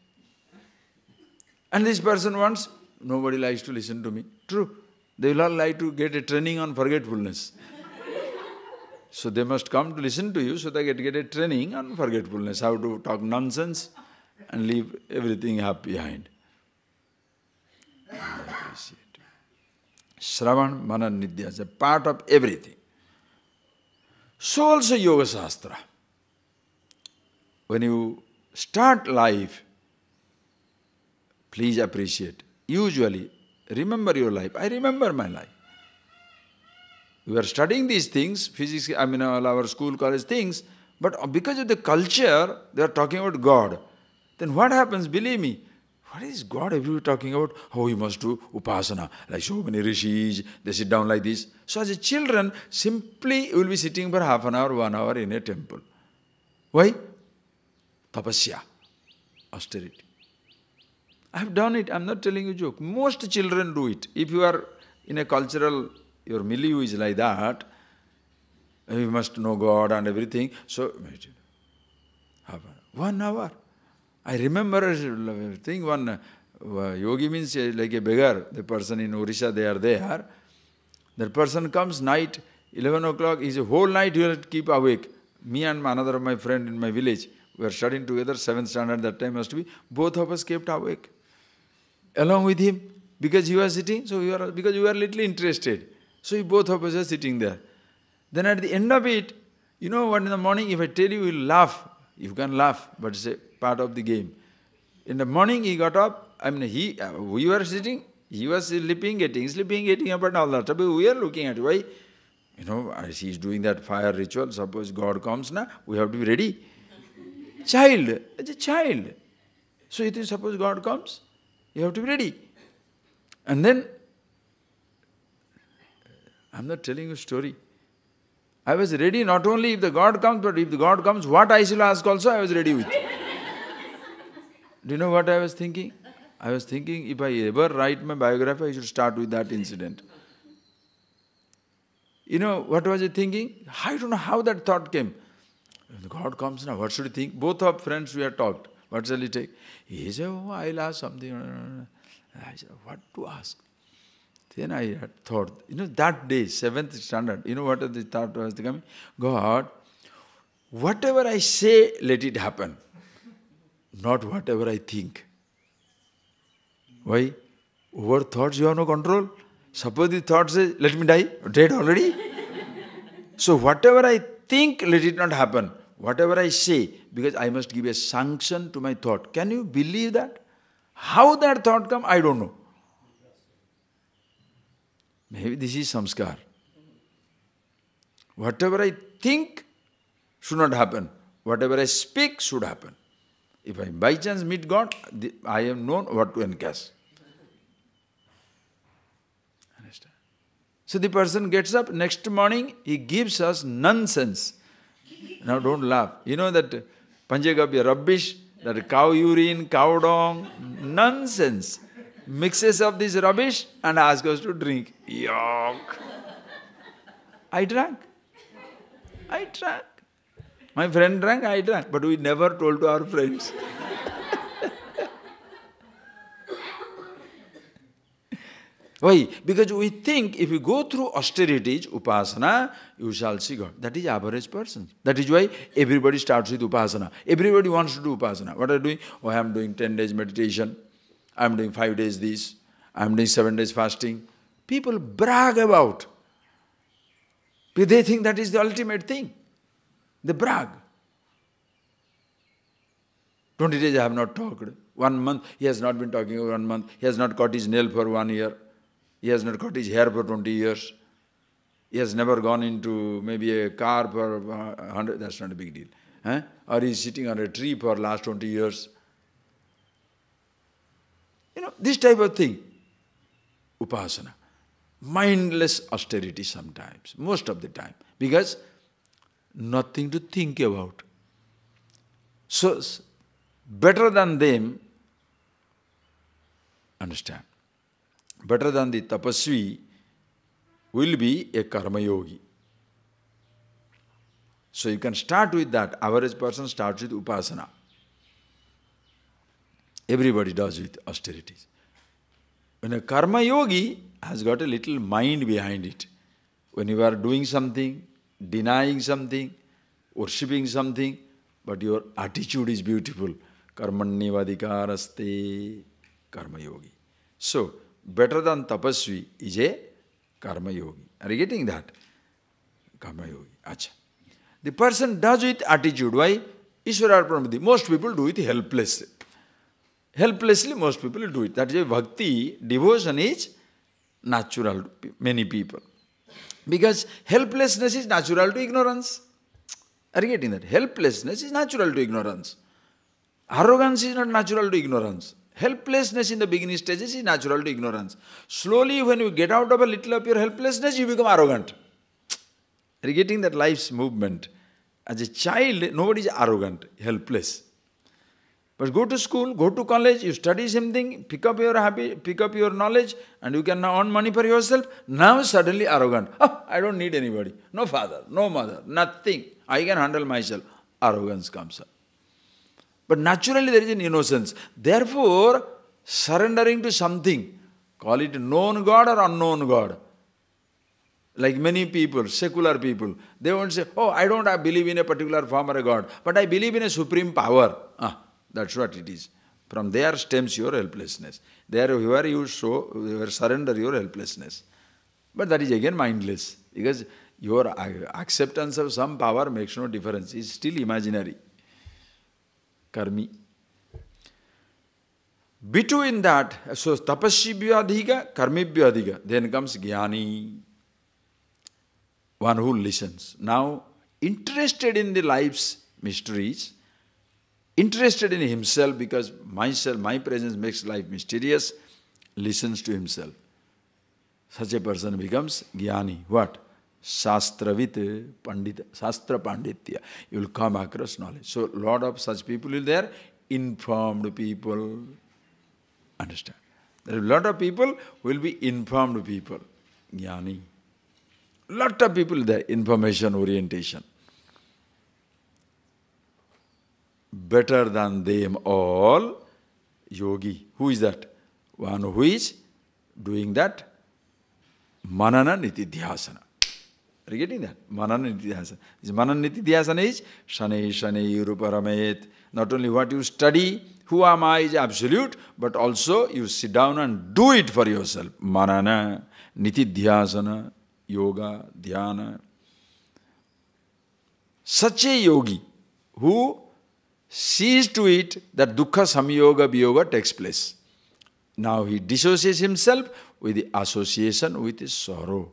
And this person wants, nobody likes to listen to me. True. They will all like to get a training on forgetfulness. So they must come to listen to you so they get a training on forgetfulness, how to talk nonsense and leave everything up behind. I appreciate it. Shravan, Manan, Nidya is a part of everything. So also Yoga Shastra. When you start life, please appreciate. Usually, remember your life. I remember my life. We are studying these things, physics, all our school, college things, but because of the culture, they are talking about God. Then what happens, believe me, what is God everybody talking about? Oh, you must do upasana, like so many rishis, they sit down like this. So as a children, simply you will be sitting for half an hour, 1 hour in a temple. Why? Tapasya, austerity. I have done it, I am not telling you a joke. Most children do it. If you are in a cultural, your milieu is like that, you must know God and everything. So, 1 hour. I remember a thing, one yogi means like a beggar, the person in Orissa, they are there. That person comes night, 11 o'clock, he's a whole night he will keep awake. Me and another of my friend in my village, we were studying together, 7th standard that time must be, both of us kept awake. Along with him, because he was sitting, because we were little interested. So both of us are sitting there. Then at the end of it, you know what, in the morning, if I tell you, you'll laugh. You can laugh, but it's a part of the game. In the morning, he got up. We were sitting, he was sleeping, getting up and all that. But we are looking at why, as he is doing that fire ritual, suppose God comes now, we have to be ready. Child, it's a child. So it is, suppose God comes, you have to be ready. And then, I'm not telling you a story. I was ready not only if the God comes, but if the God comes, what I shall ask also, I was ready with. Do you know what I was thinking? I was thinking, if I ever write my biography, I should start with that incident. You know, what was I thinking? I don't know how that thought came. If God comes now, what should we think? Both of friends we had talked. What shall we take? He said, oh, I'll ask something. I said, what to ask? Then I had thought, that day, 7th standard, what the thought was coming? God, whatever I say, let it happen. Not whatever I think. Why? Over thoughts you have no control. Suppose the thought says, let me die, dead already. So whatever I think, let it not happen. Whatever I say, because I must give a sanction to my thought. Can you believe that? How that thought come, I don't know. Maybe this is samskar. Whatever I think should not happen. Whatever I speak should happen. If I by chance meet God, I have known what to encash. Understand? So the person gets up, next morning he gives us nonsense. Now don't laugh. You know that Panchagabya rubbish, that cow urine, cow dung, nonsense. Mixes up this rubbish and asks us to drink. Yuck! I drank. My friend drank, I drank. But we never told to our friends. Why? Because we think if you go through austerities, upasana, you shall see God. That is average person. That is why everybody starts with upasana. Everybody wants to do upasana. What are you doing? Oh, I am doing 10 days meditation. I am doing 5 days this. I am doing 7 days fasting. People brag about. They think that is the ultimate thing. They brag. 20 days I have not talked. 1 month, he has not been talking over 1 month. He has not cut his nail for 1 year. He has not cut his hair for 20 years. He has never gone into maybe a car for 100, that's not a big deal. Or he is sitting on a tree for last 20 years. This type of thing. Upasana. Mindless austerity sometimes, most of the time. Because nothing to think about. So, better than them, understand, better than the tapasvi will be a karma yogi. So you can start with that. Average person starts with upasana. Everybody does with austerities. When a karma yogi has got a little mind behind it, when you are doing something, denying something, worshipping something, but your attitude is beautiful. Karmanyavadhikaraste karma yogi. So, better than tapasvi is a karma yogi. Are you getting that? Karma yogi. Acha. The person does with attitude. Why? Ishwararpanamati. Most people do it helplessly. Helplessly most people do it. That is why bhakti, devotion is natural to many people. Because helplessness is natural to ignorance. Are you getting that? Helplessness is natural to ignorance. Arrogance is not natural to ignorance. Helplessness in the beginning stages is natural to ignorance. Slowly when you get out of a little of your helplessness, you become arrogant. Are you getting that life's movement? As a child, nobody is arrogant, helpless. But go to school, go to college, you study something, pick up your habit, pick up your knowledge, and you can now earn money for yourself. Now suddenly arrogant. Oh, I don't need anybody. No father, no mother, nothing. I can handle myself. Arrogance comes up. But naturally there is an innocence. Therefore, surrendering to something, call it known God or unknown God. Like many people, secular people, they won't say, oh, I don't believe in a particular form or a God, but I believe in a supreme power. That's what it is. From there stems your helplessness. There where you show, where surrender your helplessness. But that is again mindless, because your acceptance of some power makes no difference. It's still imaginary. Karmi. Between that, so tapasvibhyo adhika, karmibhyo adhika, then comes jnani. One who listens. Now, interested in the life's mysteries, interested in himself because myself, my presence makes life mysterious, listens to himself. Such a person becomes jnani. What? Shastravit pandita, Shastra panditya. You will come across knowledge. So, lot of such people will there, informed people. Understand? There are a lot of people who will be informed people. Jnani. Lot of people there, information orientation. Better than them all, yogi. Who is that? One who is doing that manana nitidhyasana. Are you getting that? Manana nitidhyasana. This manana nitidhyasana is shanei shanei ruparamet. Not only what you study, who am I is absolute, but also you sit down and do it for yourself. Manana nitidhyasana. Yoga, dhyana. Such a yogi who sees to it that dukkha samyoga viyoga takes place. Now he dissociates himself with the association with his sorrow.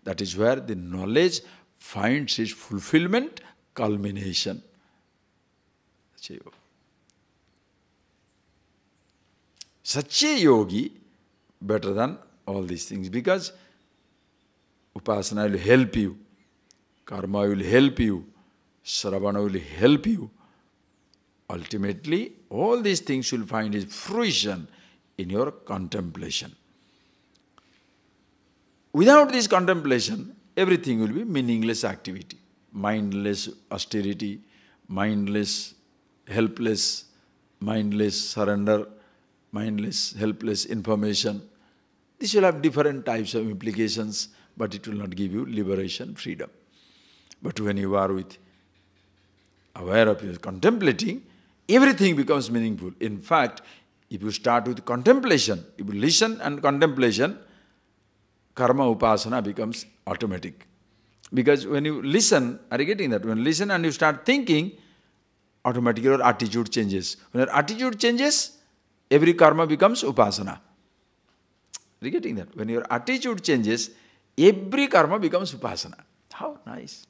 That is where the knowledge finds its fulfillment, culmination. Such a yogi. Such a yogi better than all these things, because upasana will help you, karma will help you, Shravana will help you. Ultimately, all these things will find its fruition in your contemplation. Without this contemplation, everything will be meaningless activity, mindless austerity, mindless, helpless, mindless surrender, mindless, helpless information. This will have different types of implications, but it will not give you liberation, freedom. But when you are aware of your contemplating, everything becomes meaningful. In fact, if you start with contemplation, if you listen and contemplation, karma upasana becomes automatic. Because when you listen, are you getting that? When you listen and you start thinking, automatically your attitude changes. When your attitude changes, every karma becomes upasana. Are you getting that? When your attitude changes, every karma becomes upasana. How nice.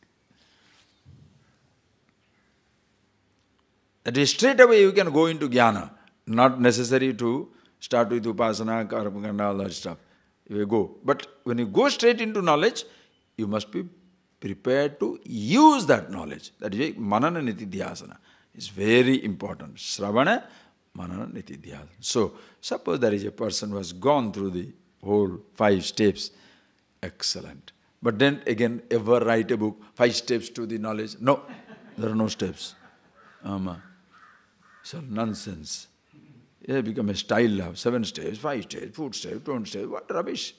That is, straight away you can go into jnana. Not necessary to start with upasana, karma, all that stuff. You go. But when you go straight into knowledge, you must be prepared to use that knowledge. That is why manana nitidhyasana is very important. Shravana, manana nitidhyasana. So, suppose there is a person who has gone through the whole 5 steps. Excellent. But then again, ever write a book, 5 steps to the knowledge? No, there are no steps. So nonsense. It become a style now. 7 steps, 5 steps, 4 steps, 20 steps. What rubbish.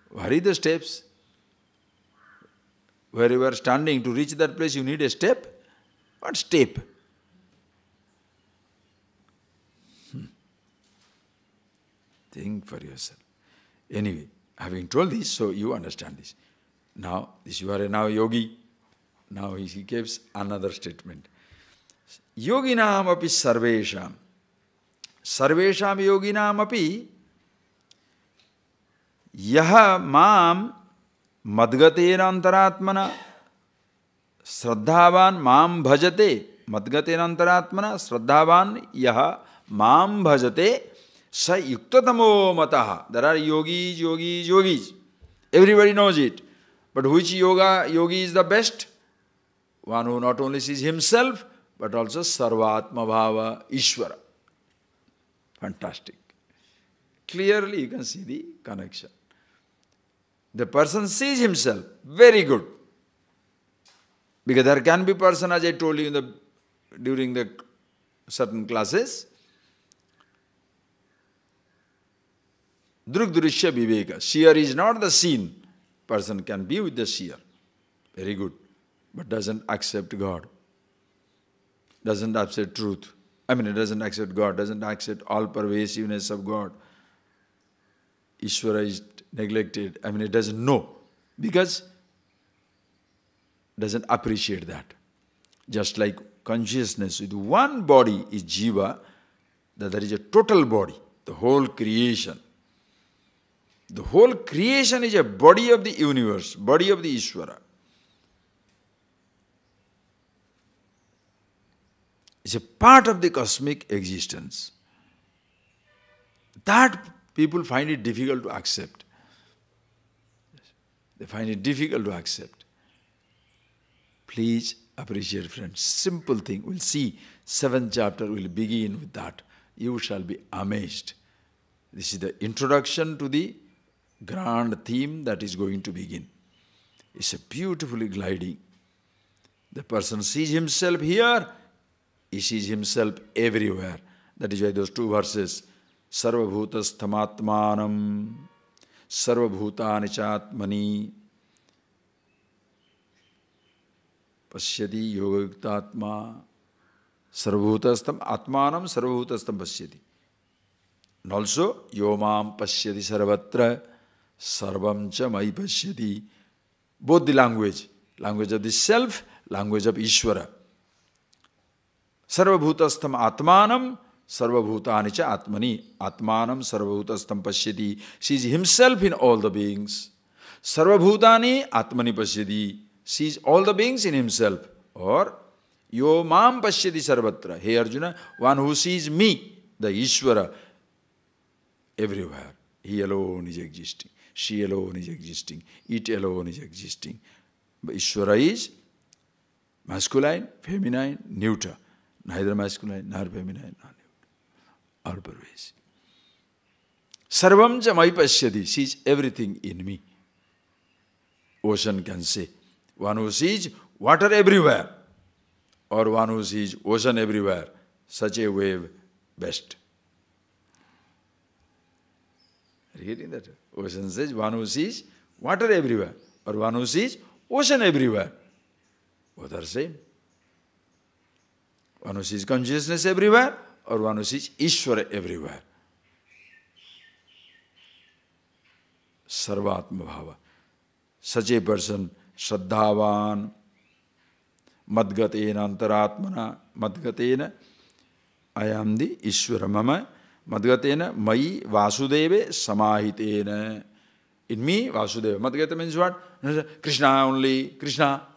Where are the steps? Where you are standing, to reach that place you need a step? What step? Think for yourself. Anyway, having told this, so you understand this. Now, you are now yogi. Now he gives another statement. Yoginam api sarvesham. Sarvesham yoginam api yaha mam madgatena antaratmana Shraddhavan mam bhajate. Madgatena antaratmana Shraddhavan yaha mam bhajate sa yuktatamo mataha. There are yogis, yogis, yogis. Everybody knows it. But which yogi is the best? One who not only sees himself, but also Sarvatma Bhava Ishvara. Fantastic. Clearly you can see the connection. The person sees himself, very good. Because there can be person, as I told you during the certain classes, Drugdrishya Viveka. Seer is not the seen. Person can be with the seer. Very good. But doesn't accept God. Doesn't accept truth. It doesn't accept God. Doesn't accept all pervasiveness of God. Ishvara is neglected. It doesn't know. Because doesn't appreciate that. Just like consciousness with one body is jiva, that there is a total body, the whole creation. The whole creation is a body of the universe, body of the Ishvara. It's a part of the cosmic existence. That people find it difficult to accept. They find it difficult to accept. Please appreciate, friends. Simple thing. We'll see. 7th chapter will begin with that. You shall be amazed. This is the introduction to the grand theme that is going to begin. It's a beautifully gliding. The person sees himself here, he sees himself everywhere. That is why those 2 verses, Sarvabhutastamatmanam, Sarvabhutani chatmani, Pashyati yogayuktatma, Sarvabhutastam atmanam, Sarvabhutastam pashyati. And also, Yomam pashyati sarvatra, Sarvam cha mai pashyati. Both the language of the self, language of Ishvara. Sarvabhutastam atmanam, sarvabhutani cha atmani. Atmanam sarvabhutastam pashyati. Sees himself in all the beings. Sarvabhutani atmani pashyati. Sees all the beings in himself. Or, yo mam pashyati sarvatra. Hey Arjuna, one who sees me, the Ishvara, everywhere. He alone is existing. She alone is existing. It alone is existing. But Ishvara is masculine, feminine, neuter. Neither masculine, nor feminine, nor neuter. All pervasive. Sarvam cha mai pashyati. Sees everything in me. Ocean can say. One who sees water everywhere. Or one who sees ocean everywhere. Such a wave, best. Are you getting that? Ocean says one who sees water everywhere, or one who sees ocean everywhere. Both are same. One who sees consciousness everywhere, or one who sees Ishvara everywhere. Sarvatma Bhava. Such a person, Shraddhavan, Madgatena Antaratmana, Madgatena, I am the Ishvara Mama, Madgatena Mai Vasudeve Samahitena. In me, Vasudeva. Madgata means what? Krishna only. Krishna.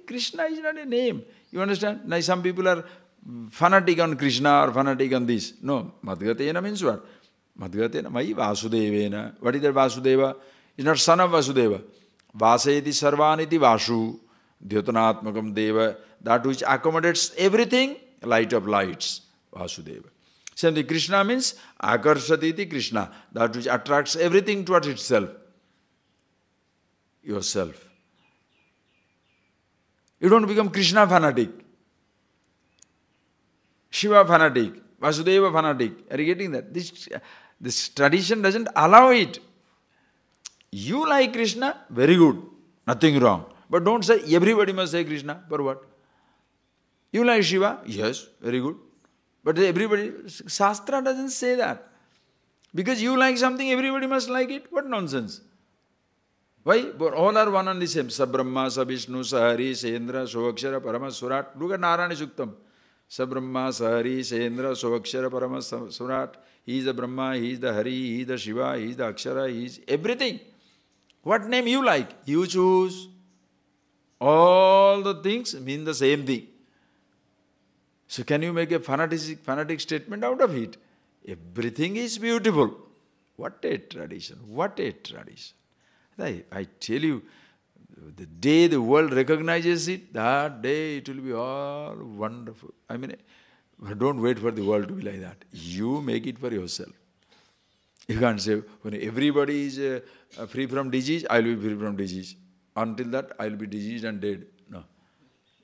Krishna is not a name. You understand? Now some people are fanatic on Krishna or fanatic on this. No. Madgatena means what? Madgatena Mai Vasudevena. What is that Vasudeva? It's not son of Vasudeva. Vasayati sarvaniti vasu. Dyotanatmakam deva. That which accommodates everything, light of lights. Vasudeva. Same thing, Krishna means akarsatiti Krishna. That which attracts everything towards itself. Yourself. You don't become Krishna fanatic, Shiva fanatic, Vasudeva fanatic. Are you getting that? This tradition doesn't allow it. You like Krishna, very good, nothing wrong. But don't say everybody must say Krishna. For what? You like Shiva? Yes, very good. But everybody, Shastra doesn't say that. Because you like something, everybody must like it. What nonsense? Why? But all are one and the same. Sa Brahma, Sa Vishnu, Sa Hari, Sa Indra, Sovakshara, Parama, Surat. Look at Narayana Suktam. Sa Brahma, Sa Hari, Sa Indra, Sovakshara, Parama, Surat. He is the Brahma, he is the Hari, he is the Shiva, he is the Akshara, he is everything. What name you like? You choose. All the things mean the same thing. So can you make a fanatic statement out of it? Everything is beautiful. What a tradition. What a tradition. I tell you, the day the world recognizes it, that day it will be all wonderful. I mean, don't wait for the world to be like that. You make it for yourself. You can't say, when everybody is free from disease, I will be free from disease. Until that, I will be diseased and dead. No.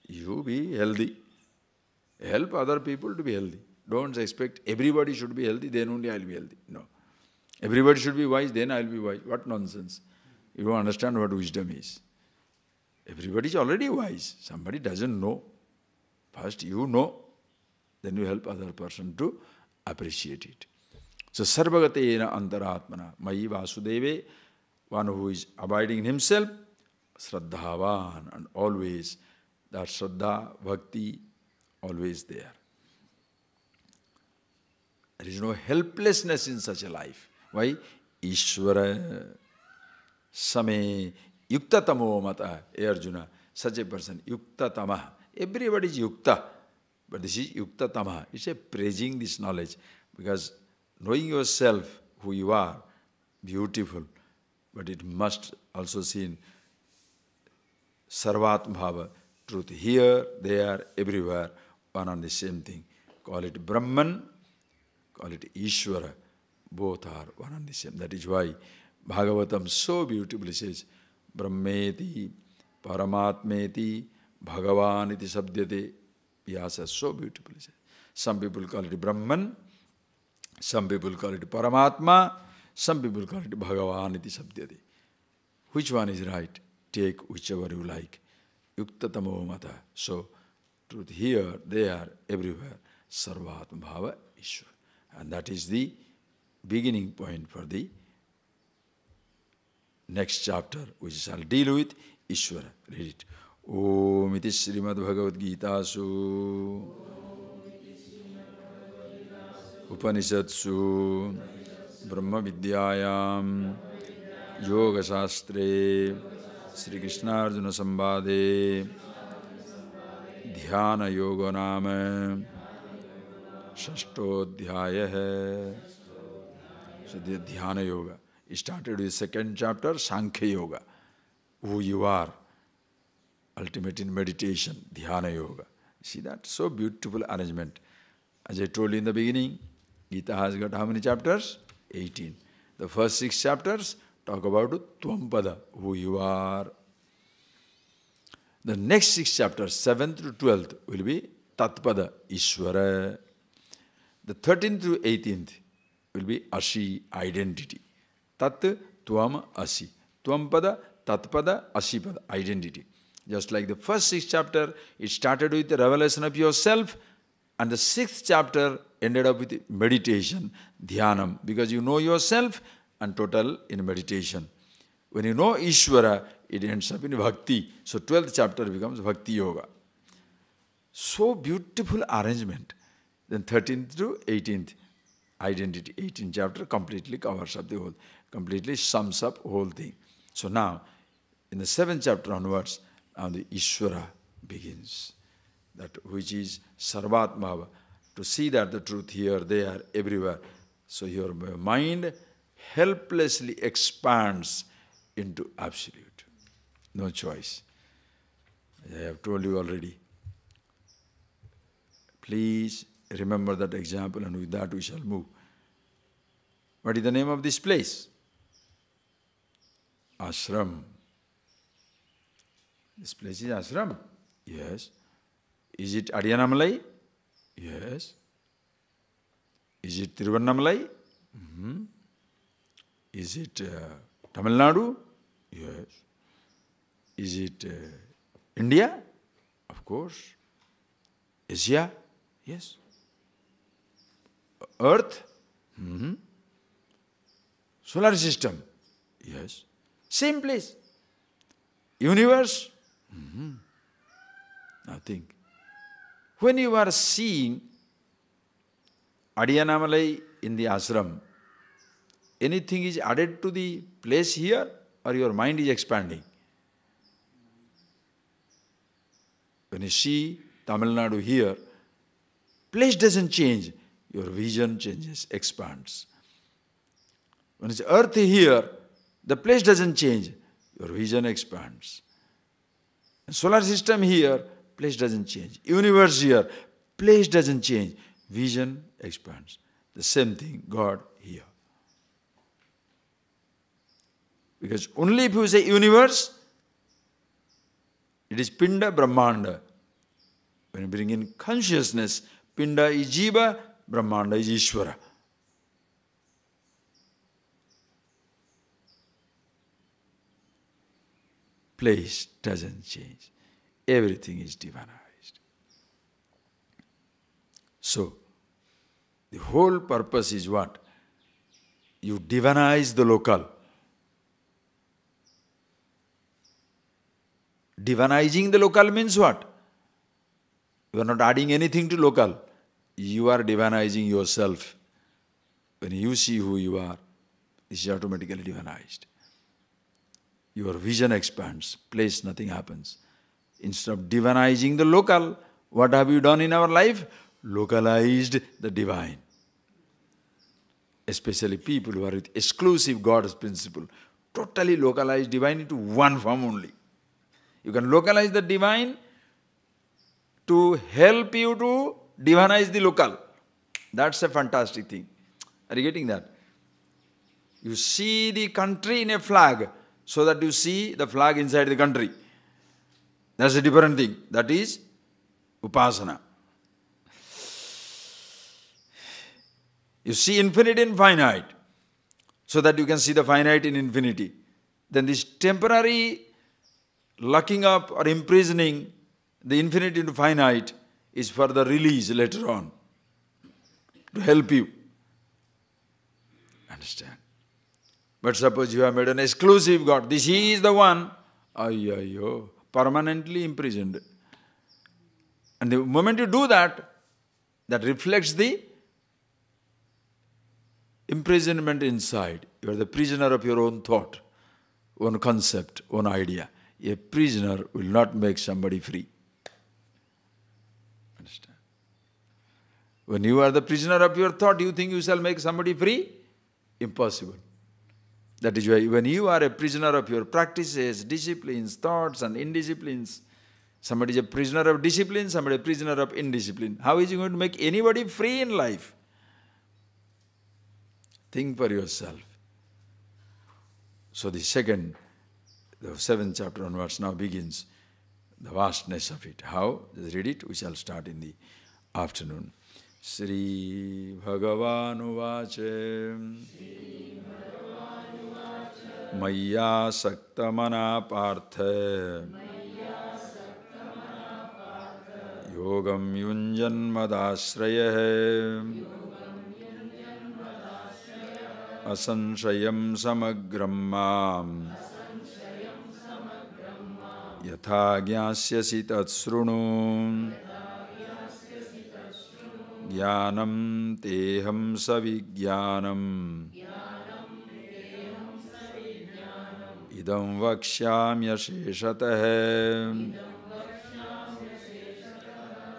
You be healthy. Help other people to be healthy. Don't expect everybody should be healthy, then only I will be healthy. No. Everybody should be wise, then I will be wise. What nonsense. You don't understand what wisdom is. Everybody is already wise. Somebody doesn't know. First you know, then you help other person to appreciate it. So, sarvagatena antaratmana, mayi vasudeve, one who is abiding in himself, sraddhavan, and always that shraddha, bhakti, always there. There is no helplessness in such a life. Why? Ishvara same yuktatamo mata, Arjuna. Such a person, yuktatama. Everybody is yukta. But this is yuktatama. It's a praising this knowledge. Because knowing yourself, who you are, beautiful. But it must also seen sarvatma bhava, truth here, there, everywhere, one and the same thing. Call it Brahman, call it Ishvara. Both are one and the same. That is why Bhagavatam so beautifully says, Brahmeti, Paramatmeti, Bhagavaniti Sabdyate. Vyasa so beautifully says. Some people call it Brahman, some people call it Paramatma, some people call it Bhagavaniti Sabdyate. Which one is right? Take whichever you like. Yuktatamo mata. So, truth here, there, everywhere. Sarvatma bhava Ishvara. And that is the beginning point for the next chapter, which shall deal with Ishvara. Read it. Om iti Srimad Bhagavad Gita su Upanishadsu Brahma Vidyayam Yoga Shastre Sri Krishna Arjuna Sambhade Dhyana Yoga Nama Shashtodhyaya hai. So the Dhyana Yoga. It started with the second chapter, Sankhya Yoga. Who you are. Ultimate in meditation, Dhyana Yoga. See that? So beautiful arrangement. As I told you in the beginning, Gita has got how many chapters? 18. The first 6 chapters talk about Tvampada, who you are. The next 6 chapters, 7th to 12th, will be Tatpada, Ishvara. The 13th to 18th will be Ashi, identity. Tat, Tvam, Asi. Tvampada, Tatpada, Asipada, identity. Just like the first 6 chapter, it started with the revelation of yourself, and the 6th chapter ended up with meditation, dhyanam, because you know yourself and total in meditation. When you know Ishvara, it ends up in bhakti. So 12th chapter becomes bhakti yoga. So beautiful arrangement. Then 13th to 18th, identity, 18th chapter completely covers up the whole, completely sums up whole thing. So now, in the 7th chapter onwards, now the Ishvara begins. That which is Sarvatma, to see that the truth here, there, everywhere. So your mind helplessly expands into absolute. No choice. As I have told you already. Please remember that example, and with that we shall move. What is the name of this place? Ashram. This place is ashram. Yes. Is it Adiyanamalai? Yes. Is it Tiruvannamalai? Is it Tamil Nadu? Yes. Is it India? Of course. Asia? Yes. Earth? Solar system? Yes. Same place. Universe? Nothing. When you are seeing Adiyanamalai in the ashram, anything is added to the place here, or your mind is expanding? When you see Tamil Nadu here, place doesn't change, your vision changes, expands. When it's earth here, the place doesn't change, your vision expands. Solar system here, place doesn't change. Universe here, place doesn't change, vision expands. The same thing, God here. Because only if you say universe, it is Pinda Brahmanda. When you bring in consciousness, Pinda is Jiva, Brahmanda is Ishvara. Place doesn't change. Everything is divinized. So, the whole purpose is what? You divinize the local. Divinizing the local means what? You are not adding anything to local. You are divinizing yourself. When you see who you are, it is automatically divinized. Your vision expands, place nothing happens. Instead of divinizing the local, what have you done in our life? Localized the divine. Especially people who are with exclusive God's principle, totally localized divine into one form only. You can localize the divine to help you to divinize the local. That's a fantastic thing. Are you getting that? You see the country in a flag, so that you see the flag inside the country. That's a different thing. That is upasana. You see infinite in finite, so that you can see the finite in infinity. Then this temporary locking up or imprisoning the infinite into finite is for the release later on, to help you. Understand? But suppose you have made an exclusive God, this He is the one, permanently imprisoned. And the moment you do that, that reflects the imprisonment inside. You are the prisoner of your own thought, own concept, own idea. A prisoner will not make somebody free. Understand? When you are the prisoner of your thought, you think you shall make somebody free? Impossible. That is why when you are a prisoner of your practices, disciplines, thoughts and indisciplines, somebody is a prisoner of discipline, somebody is a prisoner of indiscipline. How is he going to make anybody free in life? Think for yourself. So the 7th chapter onwards now begins the vastness of it. How? Just read it. We shall start in the afternoon. Sri Bhagavan Uvache Maya Saktamana Partha Yogam Yunjan Madashraya Asanshayam Samagram Mam Yatha Gyasyasi Tatsrunu Jnanam Teham Savijnanam Idam Vakshyamya Sheshatah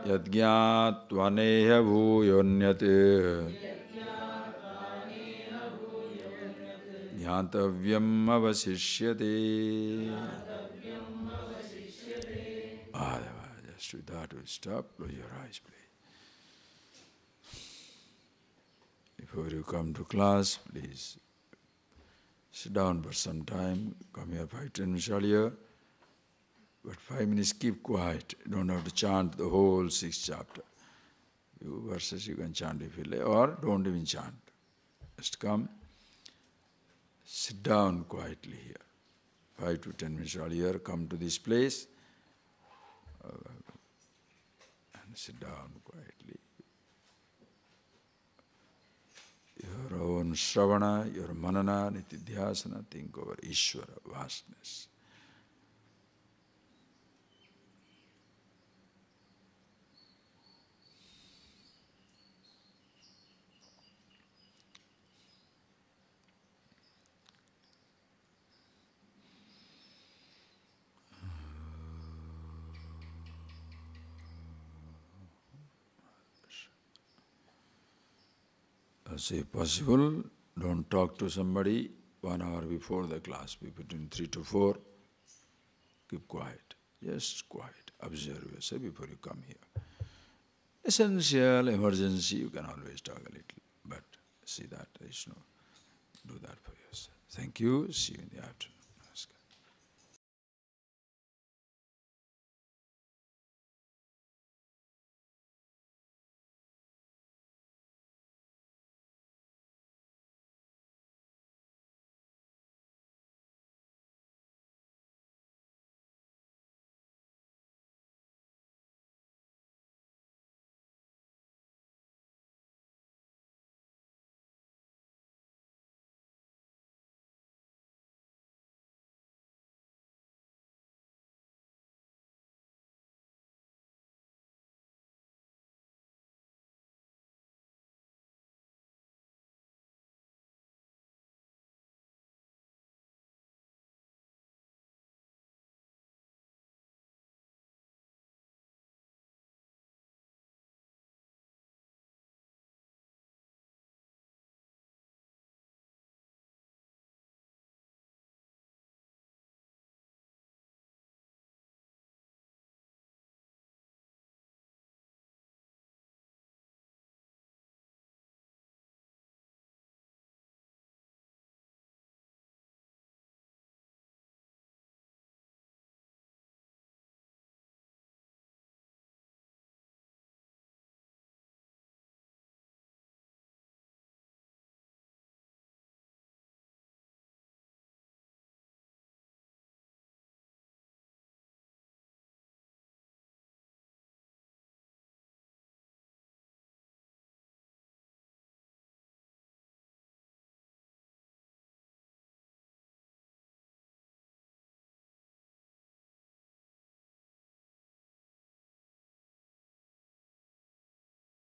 Yadgyatvaneha Bhuyonyate Jnatavyam Avasishyate. Just with that we stop. Close your eyes, please. Before you come to class, please sit down for some time. Come here 5-10 minutes earlier. But 5 minutes keep quiet. You don't have to chant the whole 6th chapter. Few verses you can chant if you like, or don't even chant. Just come, sit down quietly here. 5 to 10 minutes earlier, come to this place and sit down quietly. Your own Shravana, your Manana, Nitidhyasana, think over Ishvara, vastness. If possible, don't talk to somebody 1 hour before the class, between 3 to 4. Keep quiet, just quiet. Observe yourself before you come here. Essential, emergency, you can always talk a little, but see that there is no, do that for yourself. Thank you, see you in the afternoon.